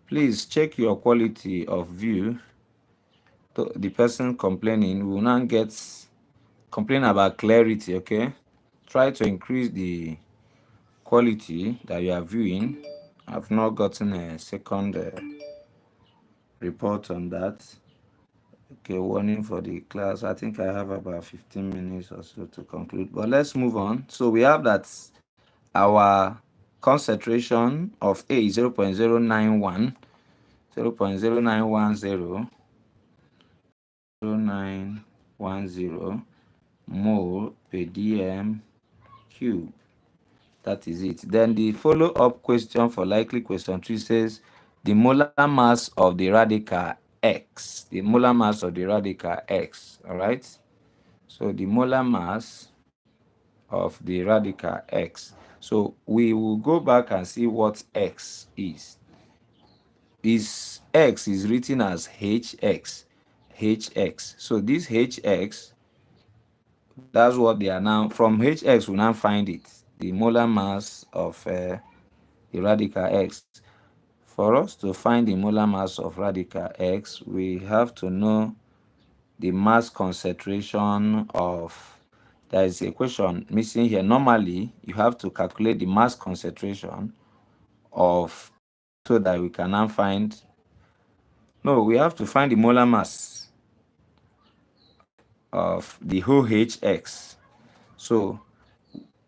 Speaker 1: Please check your quality of view. The person complaining will not complain about clarity, okay? Try to increase the quality that you are viewing. I've not gotten a second report on that. Okay, warning for the class. I think I have about 15 minutes or so to conclude, but let's move on. So we have that our concentration of A is 0.091, 0.0910, 0910 mole per dm cube. That is it. Then the follow-up question for likely question 3 says the molar mass of the radical X. The molar mass of the radical X. All right. So the molar mass of the radical X. So we will go back and see what X is. X is written as HX. HX. So this HX, that's what they are now. From HX, we now find it. The molar mass of the radical X. For us to find the molar mass of radical X, we have to know the mass concentration of, there is a question missing here. Normally, you have to calculate the mass concentration of, so that we can now find, no, we have to find the molar mass of the whole HX. So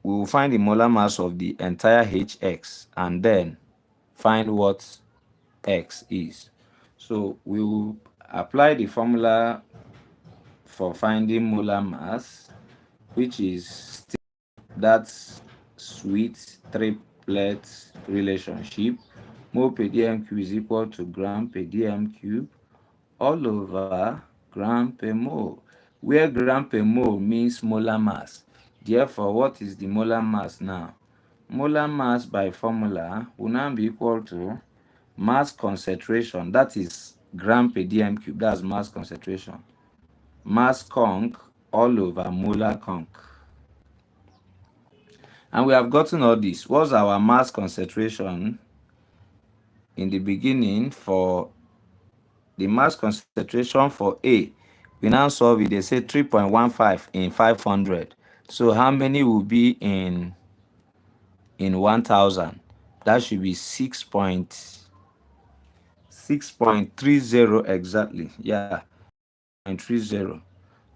Speaker 1: we will find the molar mass of the entire HX and then find what X is. So we will apply the formula for finding molar mass, which is that sweet triplet relationship. Mole per dm cube is equal to gram per dm cube all over gram per mole, where gram per mole means molar mass. Therefore, what is the molar mass now? Molar mass by formula will now be equal to mass concentration, that is gram per dm cube, that's mass concentration, mass conc all over molar conc. And we have gotten all this. What's our mass concentration in the beginning for the mass concentration for A? We now solve it. They say 3.15 in 500. So how many will be in 1000? That should be 6.30 exactly. Yeah, 0.30.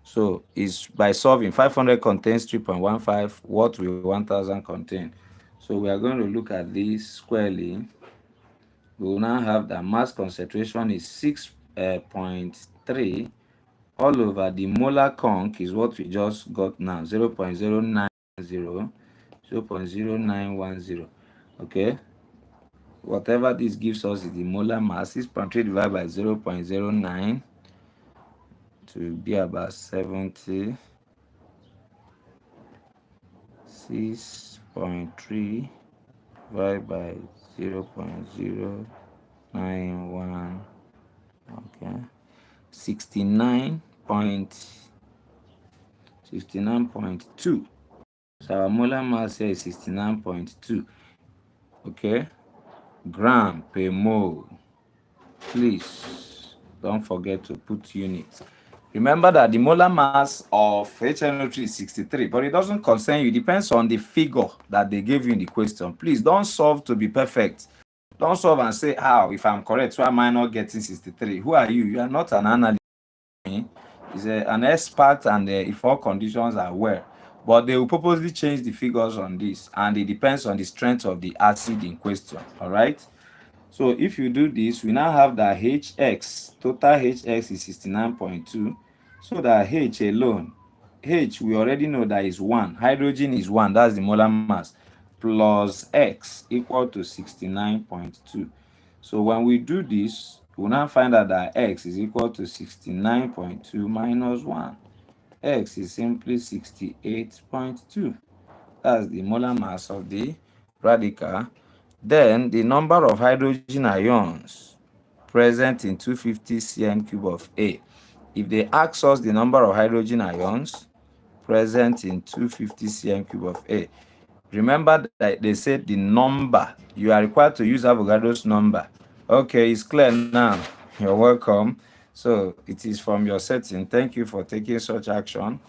Speaker 1: So it's by solving 500 contains 3.15. What will 1000 contain? So we are going to look at this squarely. We will now have that mass concentration is 6.3 all over the molar conc is what we just got now, 0.0910, 0.0910. Okay, whatever this gives us is the molar mass. 6.3 divided by 0.09 to be about 70. 6.3 divided by 0.091. Okay, 69.2. So our molar mass here is 69.2. Okay, gram per mole. Please don't forget to put units. Remember that the molar mass of HNO3 is 63, but it doesn't concern you. It depends on the figure that they gave you in the question. Please don't solve to be perfect. Don't solve and say, how, if I'm correct, why am I not getting 63? Who are you? You are not an analyst. He's an expert, and if all conditions are well. But they will purposely change the figures on this, and it depends on the strength of the acid in question. All right. So if you do this, we now have that HX, total HX is 69.2. So that H alone, H we already know that is 1. Hydrogen is 1, that's the molar mass, plus X equal to 69.2. So when we do this, we'll now find out that X is equal to 69.2 minus 1. X is simply 68.2. That's the molar mass of the radical. Then the number of hydrogen ions present in 250 cm cube of A. If they ask us the number of hydrogen ions present in 250 cm cube of A, remember that they said the number. You are required to use Avogadro's number. Okay, it's clear now. You're welcome. So it is from your setting. Thank you for taking such action.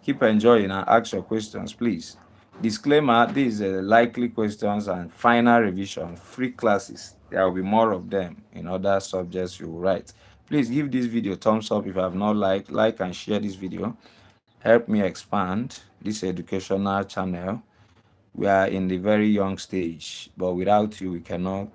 Speaker 1: Keep enjoying and ask your questions, please. Disclaimer, these are likely questions and final revision, free classes. There will be more of them in other subjects you will write. Please give this video a thumbs up if you have not like and share this video. Help me expand this educational channel. We are in the very young stage, but without you, we cannot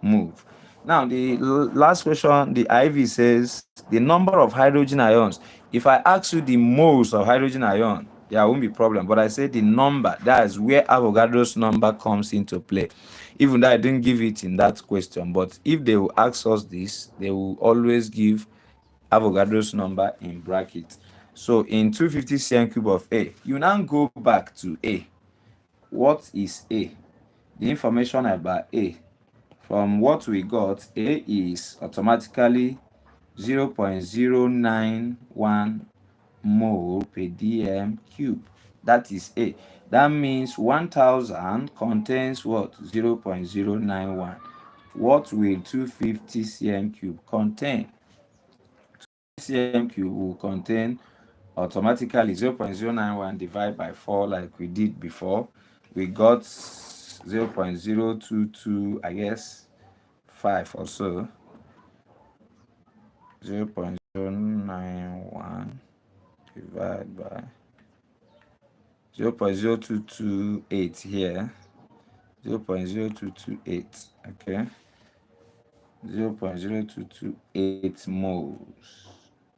Speaker 1: move. Now, the last question, the IV says the number of hydrogen ions. If I ask you the moles of hydrogen ion, there won't be problem. But I say the number, that is where Avogadro's number comes into play. Even though I didn't give it in that question, but if they will ask us this, they will always give Avogadro's number in bracket. So in 250 cm cube of A, you now go back to A. What is A? The information about A. From what we got, A is automatically 0.091 mole per dm cube. That is A. That means 1000 contains what? 0.091. What will 250 cm cube contain? Cm cube will contain automatically 0.091 divided by 4 like we did before. We got 0.022, I guess 5 or so. 0.091 divided by 0.0228 here. 0.0228, okay. 0.0228 moles.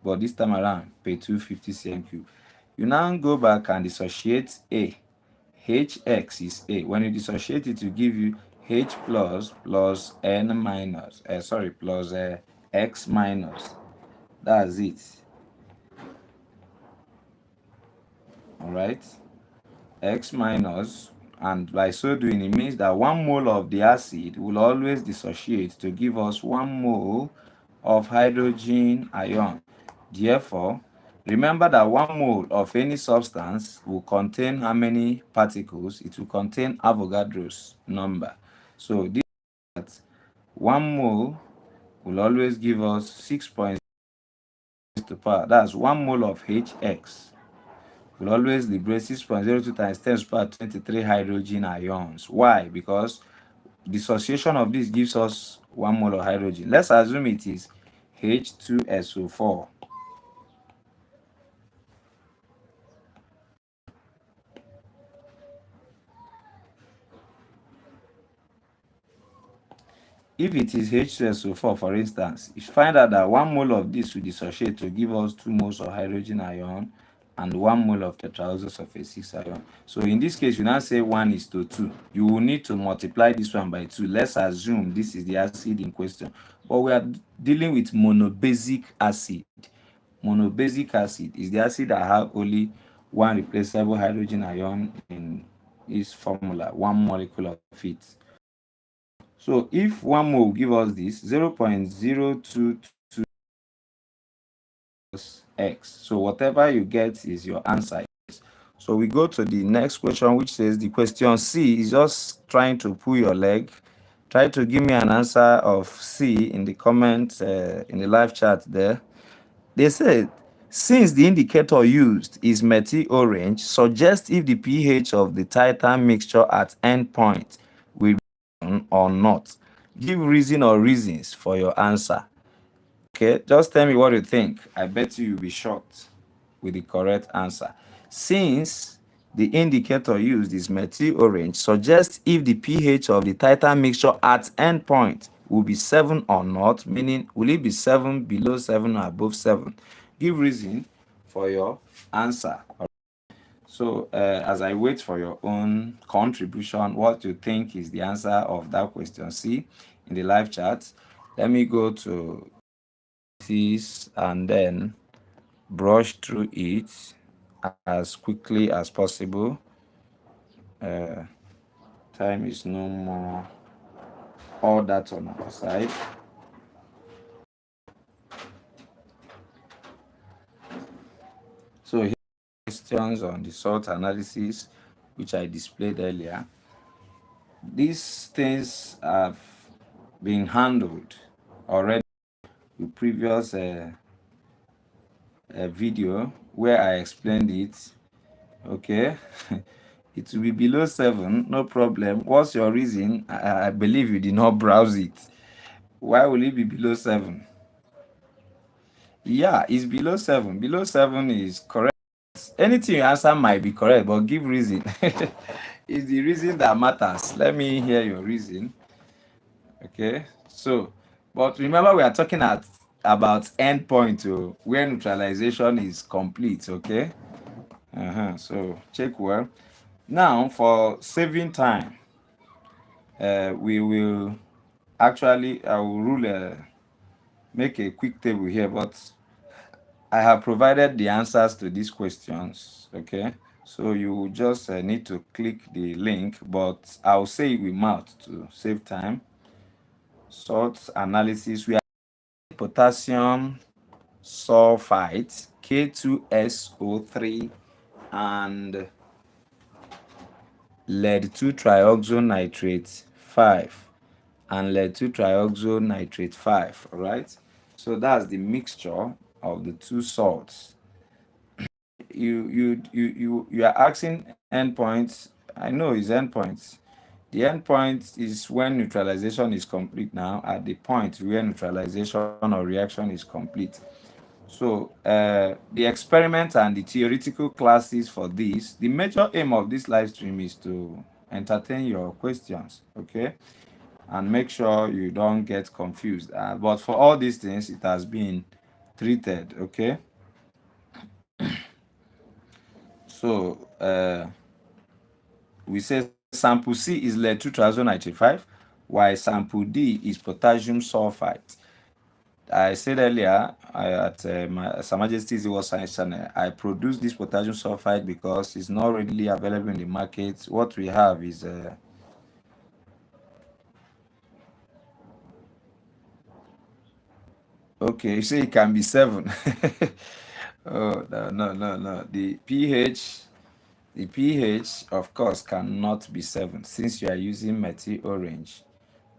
Speaker 1: But this time around, per 250 cm cube. You now go back and dissociate A. Hx is A. When you dissociate it, will give you H plus N minus, plus X minus. That's it. All right. X minus, and by so doing, it means that 1 mole of the acid will always dissociate to give us 1 mole of hydrogen ion. Therefore, remember that 1 mole of any substance will contain how many particles? It will contain Avogadro's number. So this 1 mole will always give us 6.0 to power. That's 1 mole of HX will always liberate 6.02 times 10 to the power 23 hydrogen ions. Why? Because dissociation of this gives us 1 mole of hydrogen. Let's assume it is H2SO4. If it is H2SO4, for instance, you find out that 1 mole of this will dissociate to give us 2 moles of hydrogen ion and 1 mole of tetraoxosulfate 6 ion. So in this case, you now say 1:2. You will need to multiply this one by 2. Let's assume this is the acid in question. But we are dealing with monobasic acid. Monobasic acid is the acid that have only one replaceable hydrogen ion in its formula, 1 molecule of it. So if 1 mole will give us this 0.022 x. So whatever you get is your answer. So we go to the next question, which says the question C is just trying to pull your leg. Try to give me an answer of C in the comment in the live chat there. They said, since the indicator used is methyl orange, suggest if the pH of the titan mixture at end point will be or not. Give reason or reasons for your answer. Okay, just tell me what you think. I bet you'll be shocked with the correct answer. Since the indicator used is methyl orange, suggest if the pH of the titan mixture at end point will be 7 or not, meaning will it be 7, below 7, or above 7? Give reason for your answer. So as I wait for your own contribution, what you think is the answer of that question C in the live chat, let me go to this and then brush through it as quickly as possible. Time is no more. all that on our side. So here are questions on the salt analysis, which I displayed earlier. These things have been handled already with previous video where I explained it. Okay. It will be below 7, no problem. What's your reason? I believe you did not browse it. Why will it be below 7? Yeah, it's below 7. Below 7 is correct. Anything you answer might be correct, but give reason. It's the reason that matters. Let me hear your reason. Okay, so, but remember we are talking about endpoint where neutralization is complete. Okay, so check well. Now for saving time, we will actually, I will make a quick table here, but I have provided the answers to these questions. Okay, so you just need to click the link, but I'll say it with mouth to save time. Salt analysis, we have potassium sulfite, K2SO3, and lead 2 trioxonitrate 5, and lead 2 trioxonitrate 5. All right, so that's the mixture of the two salts. You are asking endpoints. I know it's endpoints. The endpoint is when neutralization is complete. Now at the point where neutralization or reaction is complete. So the experiment and the theoretical classes for this, the major aim of this live stream is to entertain your questions, okay, and make sure you don't get confused. But for all these things, it has been treated, okay. So we say sample C is lead 2095, while sample D is potassium sulfite. I said earlier at my Sa Majesty's Eagle Science channel, I produce this potassium sulfite because it's not readily available in the market. What we have is okay. You say it can be 7. Oh no. The pH of course cannot be 7 since you are using methyl orange.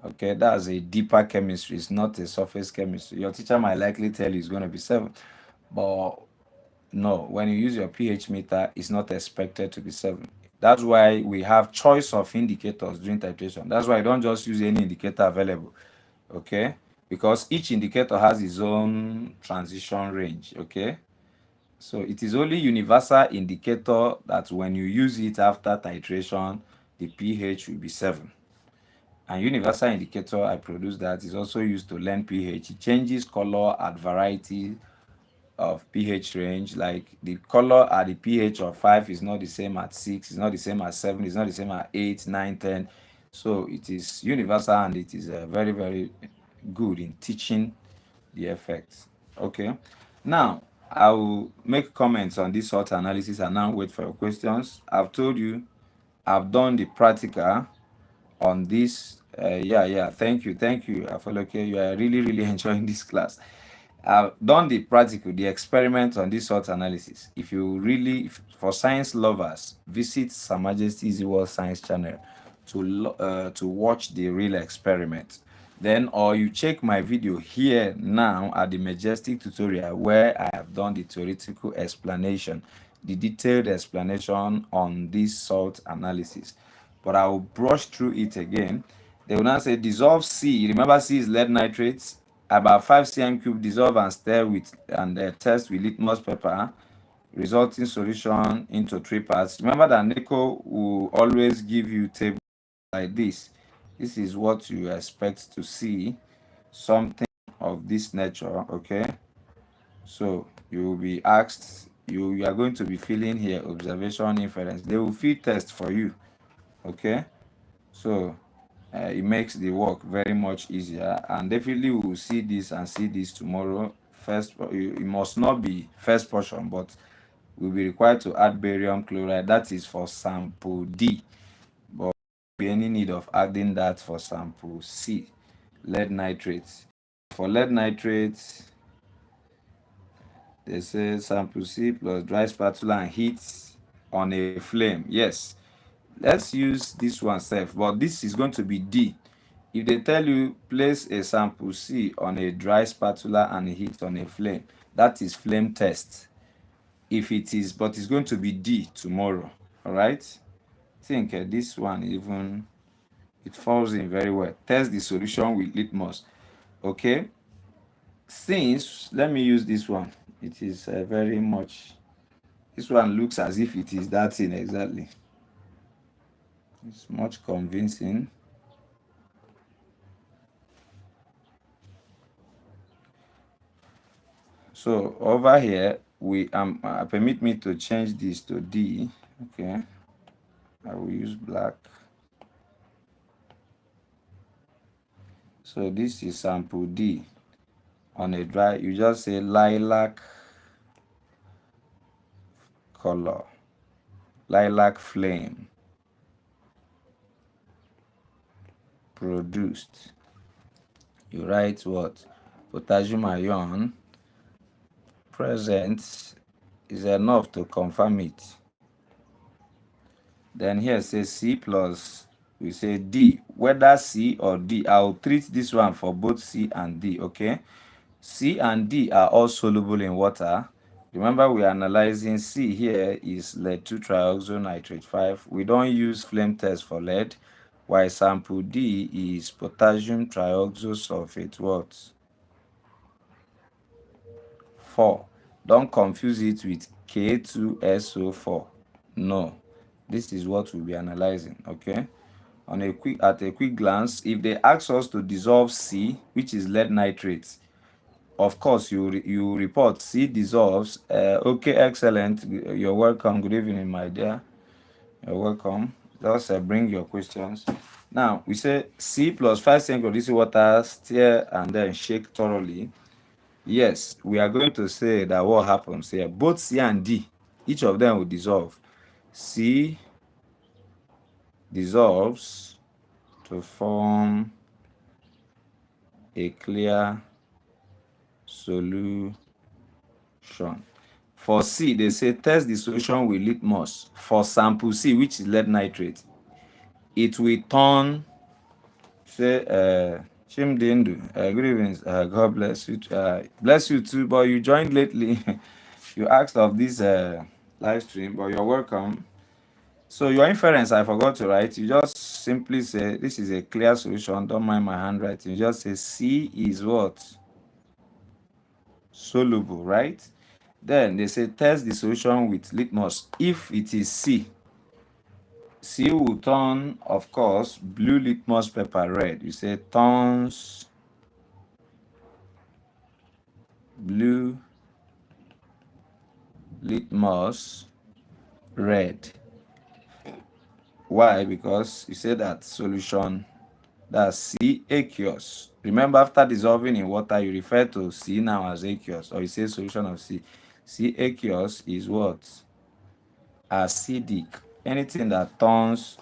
Speaker 1: Okay, that's a deeper chemistry. It's not a surface chemistry. Your teacher might likely tell you it's going to be 7, but no, when you use your pH meter, it's not expected to be 7. That's why we have choice of indicators during titration. That's why I don't just use any indicator available, okay? Because each indicator has its own transition range, okay? So it is only universal indicator that when you use it after titration, the pH will be 7. And universal indicator I produce that is also used to learn pH. It changes color at variety of pH range. Like the color at the pH of 5 is not the same at 6, it's not the same at 7, it's not the same at 8, 9, 10. So it is universal and it is very, very good in teaching the effects. Okay. Now, I will make comments on this sort analysis and now wait for your questions. I've told you I've done the practical on this. Yeah. Thank you. Afoloke. You are really enjoying this class. I've done the practical, the experiment on this sort analysis. If you really, for science lovers, visit Sa Majesty's World Science channel to watch the real experiment. Then, or you check my video here now at the Majestic tutorial where I have done the theoretical explanation, the detailed explanation on this salt analysis. But I will brush through it again. They will now say dissolve C. Remember, C is lead nitrates. About 5 cm cube, dissolve and stir with and test with litmus paper, resulting solution into 3 parts. Remember that NECO will always give you table like this. This is what you expect to see, something of this nature, okay? So you will be asked, you are going to be filling here observation, inference. They will fill test for you, okay? So it makes the work very much easier, and definitely we will see this and see this tomorrow. First, it must not be first portion, but we'll be required to add barium chloride. That is for sample D, but be any need of adding that for sample C. lead nitrate. For lead nitrate, they say sample C plus dry spatula and heat on a flame. Yes, let's use this one self, but this is going to be D. If they tell you place a sample C on a dry spatula and heat on a flame, that is flame test. If it is, but it's going to be D tomorrow. All right. I think this one even it falls in very well. Test the solution with litmus. Okay. Since let me use this one. It is very much. This one looks as if it is that thing exactly. It's much convincing. So over here, we permit me to change this to D. Okay, I will use black. So this is sample D on a dry. You just say lilac color, lilac flame produced. You write what? Potassium ion present is enough to confirm it. Then here says C plus, we say D, whether C or D. I'll treat this one for both C and D, okay? C and D are all soluble in water. Remember, we are analyzing C here is lead 2 trioxonitrate 5. We don't use flame test for lead, while sample D is potassium trioxosulfate what? 4. Don't confuse it with K2SO4. No, this is what we'll be analyzing, okay? At a quick glance, if they ask us to dissolve C, which is lead nitrate, of course you report C dissolves. Okay, excellent. You're welcome. Good evening, my dear. You're welcome. Just bring your questions. Now we say C plus 5 cent of this water, stir and then shake thoroughly. Yes, we are going to say that what happens here, both C and D, each of them will dissolve. C dissolves to form a clear solution. For C, they say test the solution with litmus. For sample C, which is lead nitrate, it will turn, say, Shimdindu, good evening, God bless you. Bless you too, but you joined lately. You asked of this live stream, but you're welcome. So your inference, I forgot to write. You just simply say, this is a clear solution. Don't mind my handwriting. You just say C is what? Soluble, right? Then they say test the solution with litmus. If it is C, C will turn, of course, blue litmus paper red. You say turns blue litmus red. Why? Because you say that solution, that's C aqueous. Remember, after dissolving in water, you refer to C now as aqueous, or you say solution of C. C aqueous is what? Acidic. Anything that turns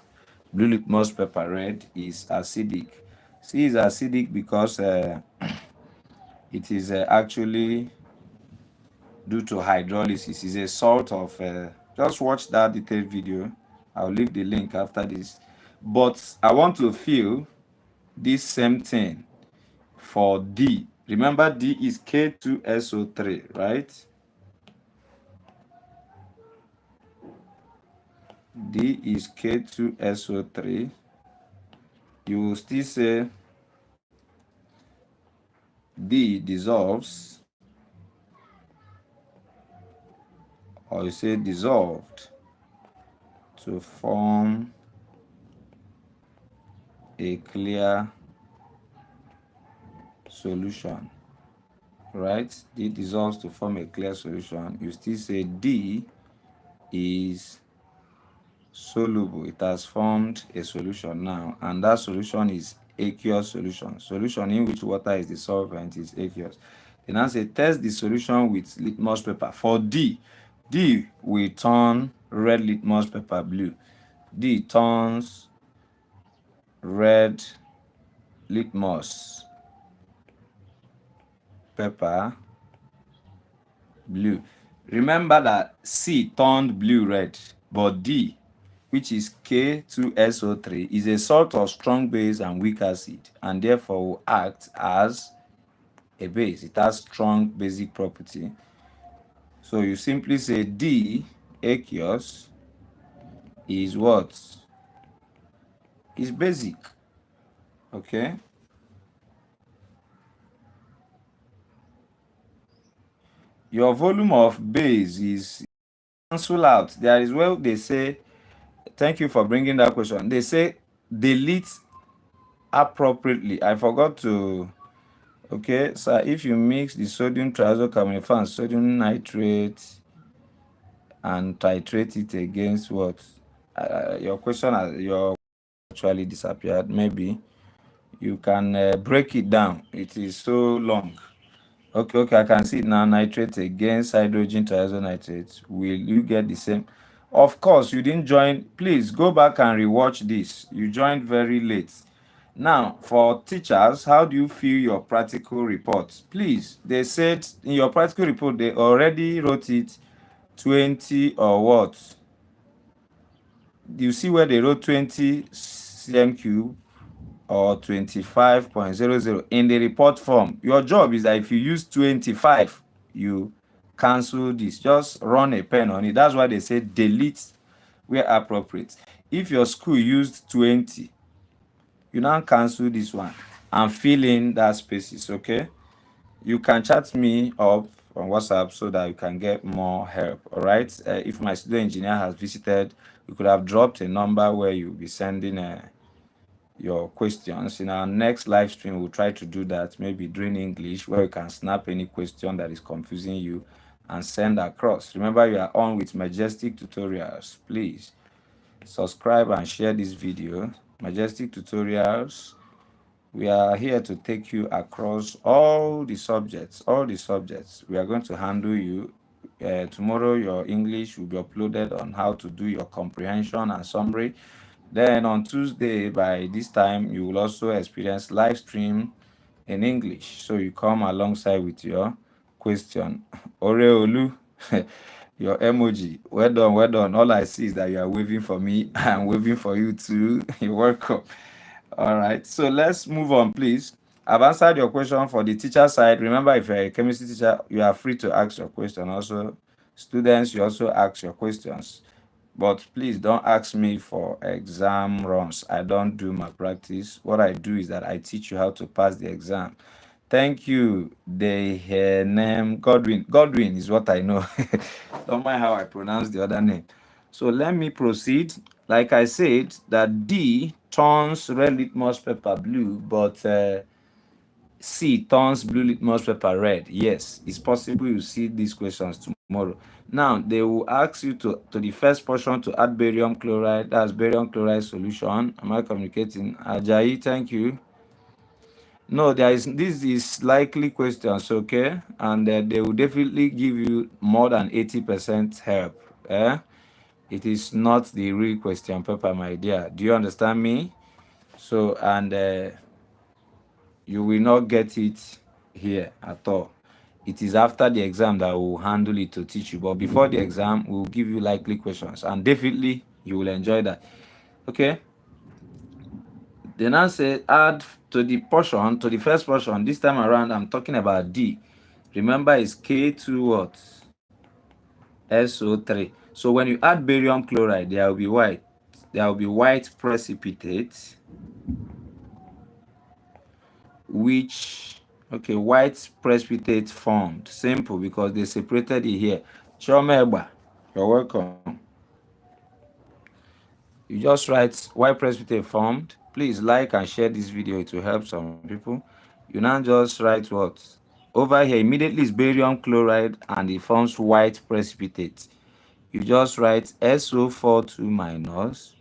Speaker 1: blue litmus paper red is acidic. C is acidic because it is actually due to hydrolysis. It's a salt of, just watch that detailed video. I'll leave the link after this. But I want to feel this same thing for D. Remember, D is K2SO3, right? D is K2SO3. You will still say D dissolves, or you say dissolved to form a clear solution, right? D dissolves to form a clear solution. You still say D is soluble. It has formed a solution now, and that solution is aqueous solution. Solution in which water is the solvent is aqueous. Then I say test the solution with litmus paper. For D, D will turn red litmus paper blue. D turns red litmus pepper blue. Remember that C turned blue red, but D, which is K2SO3, is a salt of strong base and weak acid, and therefore will act as a base. It has strong basic property. So you simply say D, aqueous, is what? Is basic. Okay? Your volume of base is cancel out. There is where they say, thank you for bringing that question. They say delete appropriately. I forgot to. Okay, so if you mix the sodium triazocarbonate and sodium nitrate and titrate it against what? Your question your actually disappeared. Maybe you can break it down. It is so long. Okay, I can see it now. Nitrate against hydrogen triazonitrate. Will you get the same? Of course, you didn't join. Please go back and rewatch this. You joined very late. Now, for teachers, how do you feel your practical report? Please, they said in your practical report, they already wrote it 20 or what? Do you see where they wrote 20 cm cube or 25.00 in the report form? Your job is that if you use 25, you cancel this. Just run a pen on it. That's why they say delete where appropriate. If your school used 20, you now cancel this one and fill in that spaces. Okay, you can chat me up on WhatsApp so that you can get more help. All right, if my student engineer has visited, we could have dropped a number where you'll be sending your questions. In our next live stream, we'll try to do that, maybe during English, where you can snap any question that is confusing you and send across. Remember, you are on with Majestic Tutorials. Please subscribe and share this video. Majestic Tutorials, we are here to take you across all the subjects. We are going to handle you. Tomorrow, your English will be uploaded on how to do your comprehension and summary. Then on Tuesday, by this time, you will also experience live stream in English. So you come alongside with your question. Oreolu, your emoji. Well done, well done. All I see is that you are waving for me. I'm waving for you too. You're welcome. All right. So let's move on, please. I've answered your question for the teacher side. Remember, if you're a chemistry teacher, you are free to ask your question. Also, students, you also ask your questions. But please don't ask me for exam runs. I don't do my practice. What I do is that I teach you how to pass the exam. Thank you. The name Godwin. Godwin is what I know. Don't mind how I pronounce the other name. So let me proceed. Like I said, that D turns red litmus paper blue, but C turns blue litmus paper red. Yes, it's possible you see these questions tomorrow. Now they will ask you to the first portion to add barium chloride. That's barium chloride solution. Am I communicating? Ajayi, thank you. No, this is likely questions, okay, and they will definitely give you more than 80% help. It is not the real question paper, my dear. Do you understand me? So, and you will not get it here at all. It is after the exam that we'll handle it to teach you. But before the exam, we'll give you likely questions, and definitely you will enjoy that. Okay. They now say add to the first portion. This time around, I'm talking about D. Remember, it's K2 what? SO3. So when you add barium chloride, there will be white. There will be white precipitate, white precipitate formed. Simple, because they separated it here. Chomeba, you're welcome. You just write white precipitate formed. Please like and share this video. It will help some people. You now just write what? Over here, immediately is barium chloride and it forms white precipitate. You just write SO42 minus,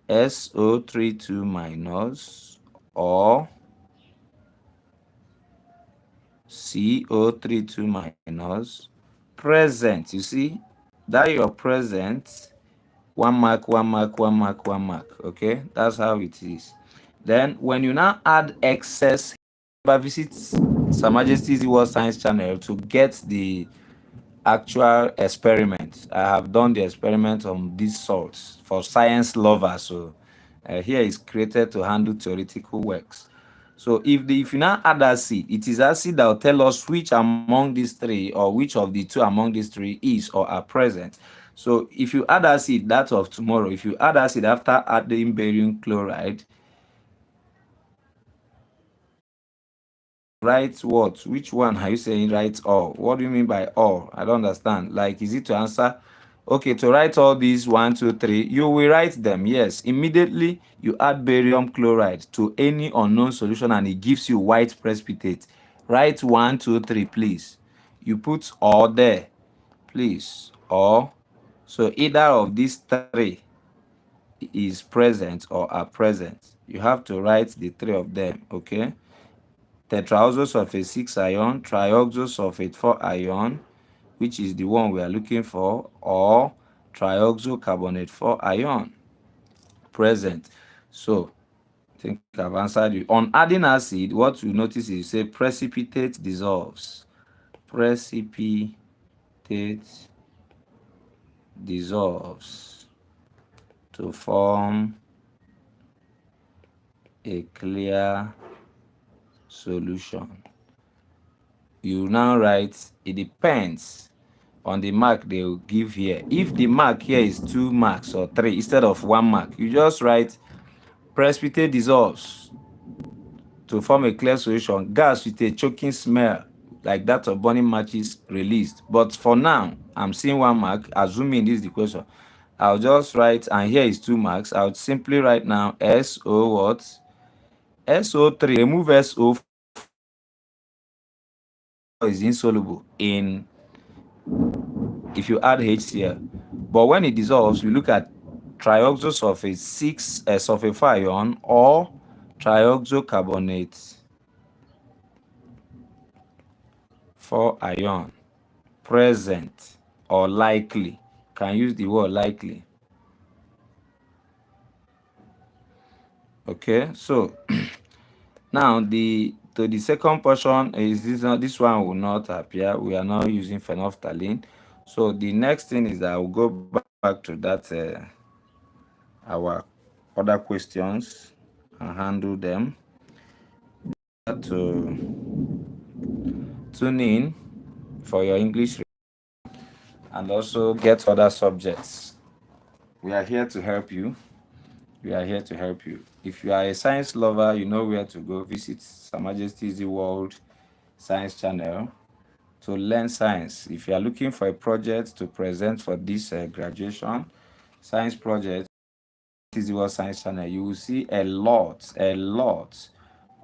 Speaker 1: SO32 minus, or CO32 minus, present. You see, that your present, 1 mark, 1 mark, 1 mark, 1 mark. Okay, that's how it is. Then when you now add excess, visit Her Majesty's World Science Channel to get the actual experiment. I have done the experiment on these salts for science lovers. So here is created to handle theoretical works. So if you now add acid, it is acid that will tell us which among these three or which of the two among these three is or are present. So if you add acid, that of tomorrow, if you add acid after adding barium chloride, write what? Which one are you saying write all? What do you mean by all? I don't understand. Like, is it to answer? Okay, to write all these one, two, three, you will write them. Yes. Immediately you add barium chloride to any unknown solution and it gives you white precipitate. Write one, two, three, please. You put all there, please. Or so either of these three is present or are present. You have to write the three of them, okay? Tetraoxosulfate 6 ion, trioxosulfate 4 ion, which is the one we are looking for, or trioxocarbonate 4 ion present. So I think I've answered you. On adding acid, what you notice is say precipitate dissolves. Precipitate dissolves to form a clear solution. You now write, it depends on the mark they will give here. If the mark here is 2 marks or 3 instead of 1 mark, you just write precipitate dissolves to form a clear solution. Gas with a choking smell like that of burning matches released. But for now, I'm seeing 1 mark, assuming this is the question. I'll just write, and here is 2 marks. I'll simply write now SO what? SO3. Remove SO is insoluble in if you add HCl. But when it dissolves, we look at trioxosulfate 6 sulfate 4 ion or trioxocarbonate 4 ion present or likely. Can use the word likely. Okay, so now the second portion is this one will not appear. We are now using phenolphthalein. So the next thing is that I will go back to that our other questions and handle them. To tune in for your English and also get other subjects. We are here to help you. We are here to help you. If you are a science lover, you know where to go. Visit Her Majesty's World Science Channel to learn science. If you are looking for a project to present for this graduation science project, World Science Channel, you will see a lot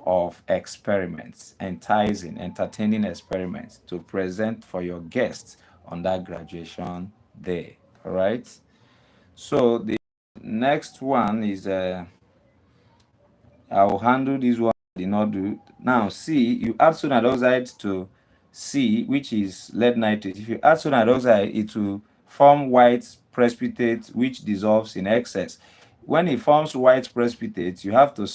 Speaker 1: of experiments, enticing, entertaining experiments to present for your guests on that graduation day. All right. So the next one is I will handle this one. I did not do. Now C, you add sodium hydroxide to C, which is lead nitrate. If you add sodium hydroxide, it will form white precipitate which dissolves in excess. When it forms white precipitate, you have to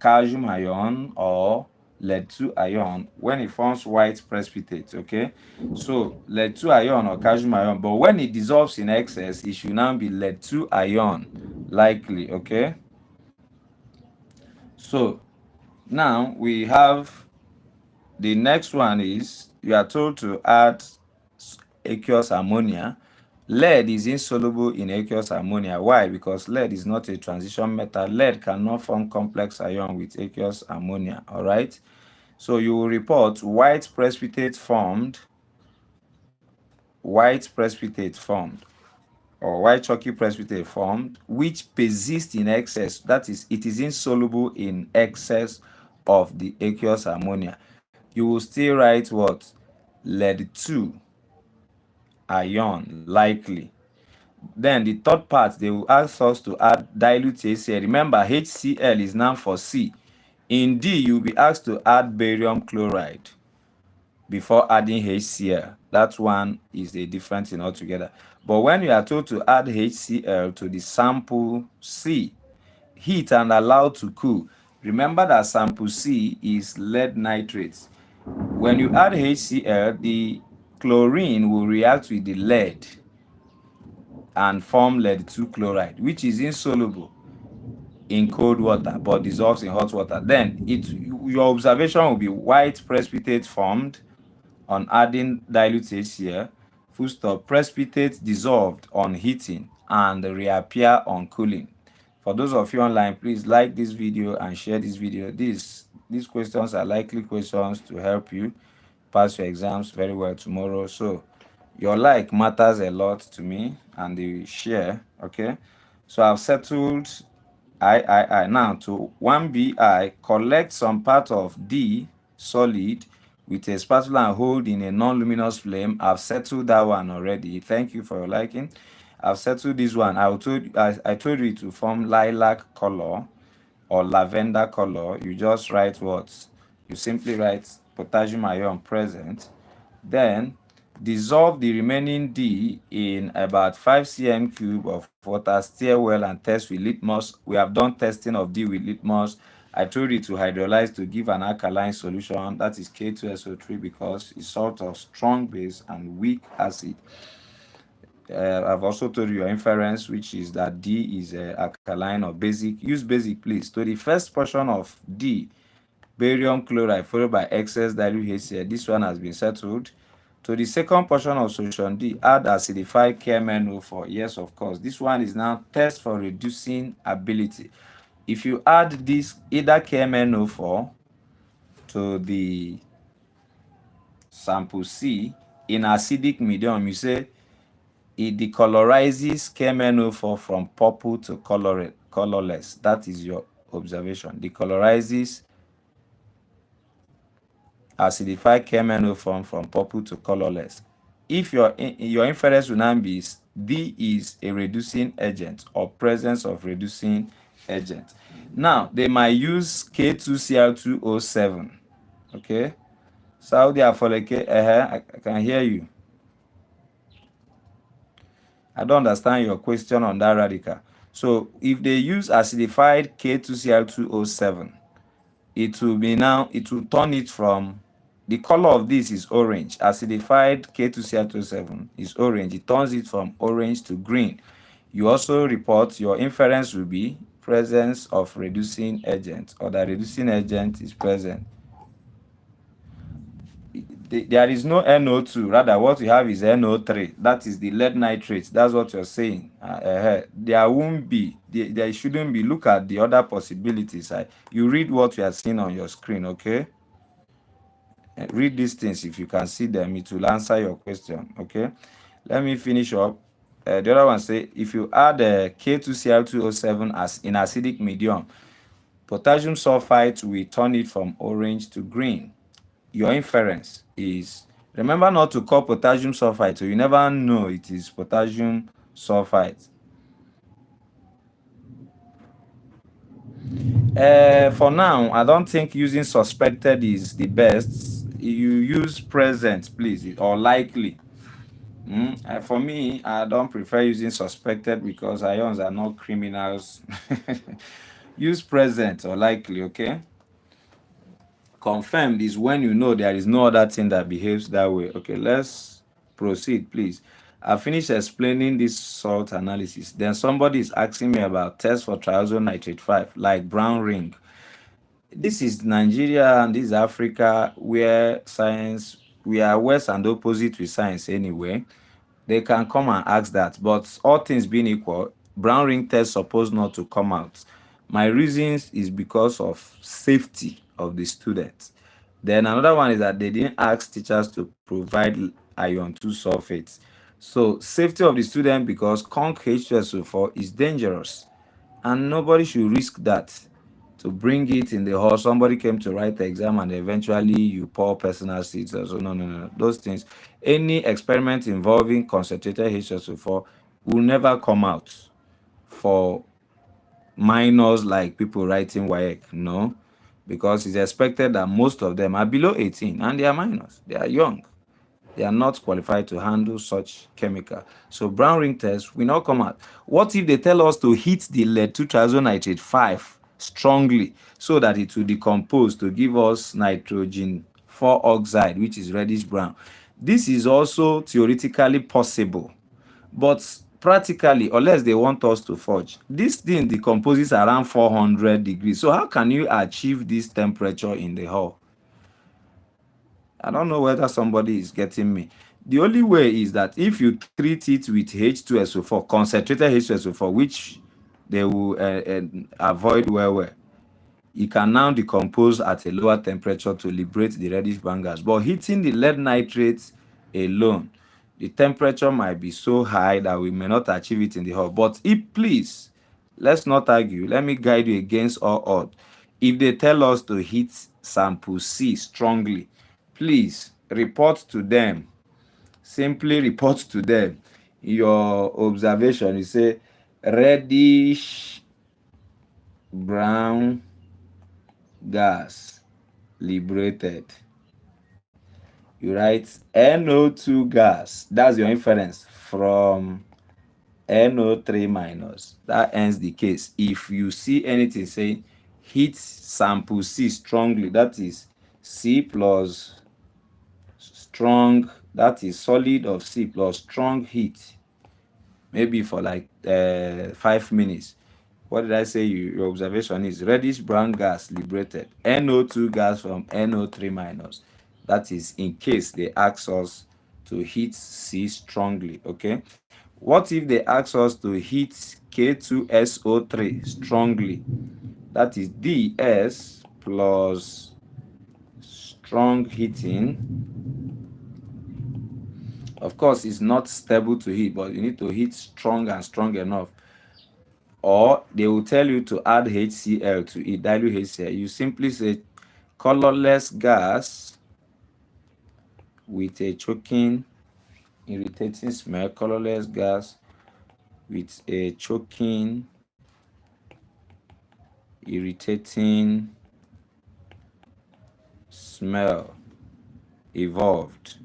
Speaker 1: calcium ion or lead 2 ion when it forms white precipitate. Okay, so lead 2 ion or calcium ion, but when it dissolves in excess, it should now be lead 2 ion likely. Okay, so now we have the next one is you are told to add aqueous ammonia. Lead is insoluble in aqueous ammonia. Why? Because lead is not a transition metal. Lead cannot form complex ion with aqueous ammonia. All right. So you will report white precipitate formed, or white chalky precipitate formed, which persists in excess. That is, it is insoluble in excess of the aqueous ammonia. You will still write what? Lead 2 ion likely. Then the third part, they will ask us to add dilute HCl. Remember, HCl is now for C. In D, you'll be asked to add barium chloride before adding HCl. That one is a different thing altogether. But when you are told to add HCl to the sample C, heat and allow to cool, Remember that sample C is lead nitrate. When you add HCl, the chlorine will react with the lead and form lead 2 chloride, which is insoluble in cold water but dissolves in hot water. Then your observation will be white precipitate formed on adding dilute HCl. Full stop. Precipitate dissolved on heating and reappear on cooling. For those of you online, please like this video and share this video. These questions are likely questions to help you pass your exams very well tomorrow. So your like matters a lot to me, and the share. Okay, so I've settled I now to 1bi. Collect some part of D solid with a spatula and hold in a non-luminous flame. I've settled that one already. Thank you for your liking. I've settled this one. I told you to form lilac color or lavender color. You just write what? You simply write potassium ion present. Then dissolve the remaining D in about 5 cm cube of water. Stir well and test with litmus. We have done testing of D with litmus. I told you to hydrolyze to give an alkaline solution, that is K2SO3, because it's sort of strong base and weak acid. I've also told you your inference, which is that D is alkaline or basic. Use basic, please. To the first portion of D, barium chloride followed by excess dilute HCl. This one has been settled. To the second portion of solution D, add acidified KMnO4. Yes, of course. This one is now test for reducing ability. If you add this either KMnO4 to the sample C in acidic medium, you say it decolorizes KMnO4 from purple to colorless. That is your observation. Decolorizes acidified KMnO4 from purple to colorless. If your inference will now be D is a reducing agent or presence of reducing agent. Now they might use K2Cl2O7. Okay, Saudi Afoleke, I can hear you. I don't understand your question on that radical. So if they use acidified K2Cl2O7, it will turn it from, the color of this is orange. Acidified K2Cl2O7 is orange. It turns it from orange to green. You also report your inference will be presence of reducing agent, or the reducing agent is present. There is no NO2, rather what we have is NO3. That is the lead nitrate. That's what you're saying. There won't be, there shouldn't be. Look at the other possibilities. You read what you are seeing on your screen, okay? Read these things. If you can see them, it will answer your question, okay? Let me finish up. The other one say, if you add K2Cl2O7 as in acidic medium, potassium sulfite will turn it from orange to green. Your inference is, remember not to call potassium sulfite, so you never know it is potassium sulfite. For now, I don't think using suspected is the best. You use present, please, or likely. For me, I don't prefer using suspected because ions are not criminals. Use present or likely, okay? Confirmed is when you know there is no other thing that behaves that way. Okay, let's proceed, please. I finished explaining this salt analysis. Then somebody is asking me about tests for triazonitrate 5, like brown ring. This is Nigeria and this is Africa, where science, we are west and opposite with science anyway. They can come and ask that, but all things being equal, brown ring test supposed not to come out. My reasons is because of safety of the students. Then another one is that they didn't ask teachers to provide iron 2 sulfates. So safety of the student, because conc H2SO4 is dangerous and nobody should risk that to bring it in the hall. Somebody came to write the exam and eventually you pour personal seeds. So no. Those things. Any experiment involving concentrated H2SO4 will never come out for minors like people writing WAEC. No, because it's expected that most of them are below 18 and they are minors. They are young. They are not qualified to handle such chemical. So brown ring test will not come out. What if they tell us to heat the lead 2 triazonitrate 5 strongly so that it will decompose to give us nitrogen 4 oxide, which is reddish brown. This is also theoretically possible, but practically, unless they want us to forge, this thing decomposes around 400 degrees. So how can you achieve this temperature in the hull? I don't know whether somebody is getting me. The only way is that if you treat it with H2SO4, concentrated H2SO4, which they will avoid well, you can now decompose at a lower temperature to liberate the reddish brown gas. But heating the lead nitrate alone, the temperature might be so high that we may not achieve it in the hull. But if, please, let's not argue. Let me guide you against all odds. If they tell us to heat sample C strongly, please report to them. Simply report to them your observation. You say reddish brown gas liberated. You write NO2 gas. That's your inference from NO3 minus. That ends the case. If you see anything saying heat sample C strongly, that is C plus strong, that is solid of C plus strong heat, maybe for like 5 minutes. What did I say? Your observation is reddish brown gas liberated, NO2 gas from NO3 minus. That is in case they ask us to heat C strongly. Okay. What if they ask us to heat K2SO3 strongly? That is DS plus strong heating. Of course, it's not stable to heat, but you need to heat strong and strong enough. Or they will tell you to add HCl to it, dilute HCl. You simply say colorless gas with a choking, irritating smell, colorless gas with a choking, irritating smell, evolved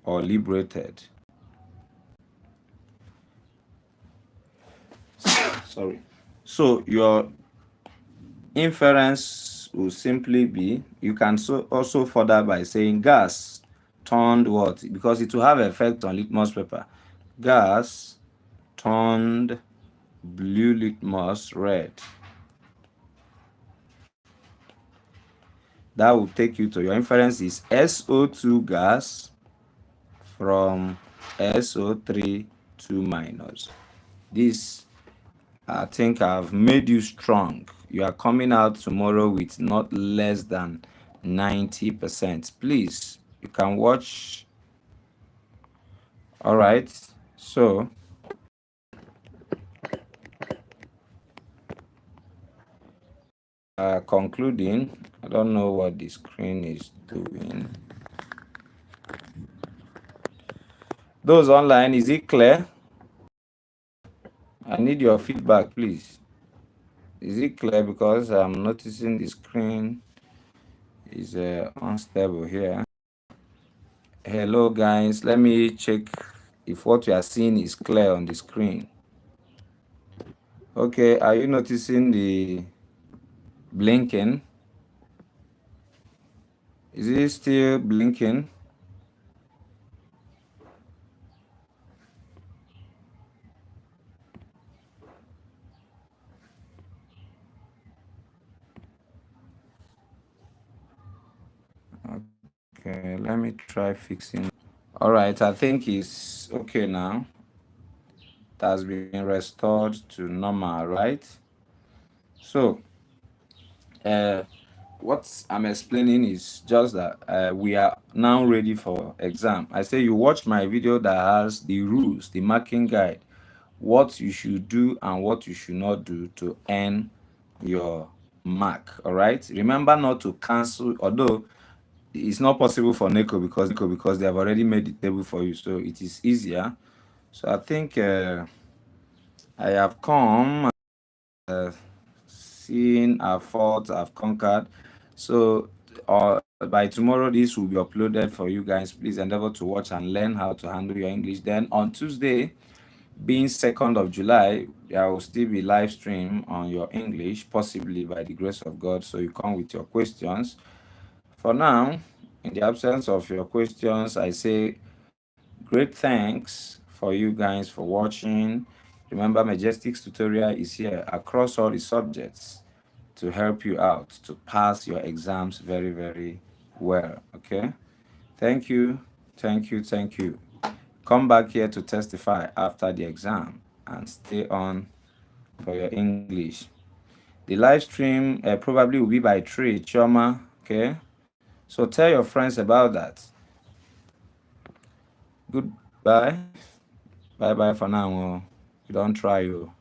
Speaker 1: or liberated. Sorry. So your inference will simply be, you can also further by saying gas turned what? Because it will have effect on litmus paper. Gas turned blue litmus red. That will take you to your inference is SO2 gas from SO3 2 minus. This, I think I've made you strong. You are coming out tomorrow with not less than 90%. Please, you can watch. All right. So, concluding, I don't know what the screen is doing. Those online, is it clear? I need your feedback, please. Is it clear? Because I'm noticing the screen is unstable here. Hello, guys. Let me check if what you are seeing is clear on the screen. Okay, are you noticing the blinking? Is it still blinking? Okay, let me try fixing. All right, I think it's okay now. It has been restored to normal, right? So, what I'm explaining is just that we are now ready for exam. I say you watch my video that has the rules, the marking guide, what you should do and what you should not do to earn your mark. All right. Remember not to cancel, although it's not possible for NECO because they have already made the table for you, so it is easier. So I think I have come. Seeing our faults I've conquered. So by tomorrow this will be uploaded for you guys. Please endeavor to watch and learn how to handle your English. Then on Tuesday being 2nd of July, there will still be live stream on your English, possibly by the grace of God. So you come with your questions. For now, in the absence of your questions, I say great thanks for you guys for watching. Remember, Majestic's tutorial is here across all the subjects to help you out to pass your exams very, very well. Okay. Thank you. Thank you. Thank you. Come back here to testify after the exam and stay on for your English. The live stream probably will be by 3, Choma. Okay. So tell your friends about that. Goodbye. Bye bye for now. You don't try you.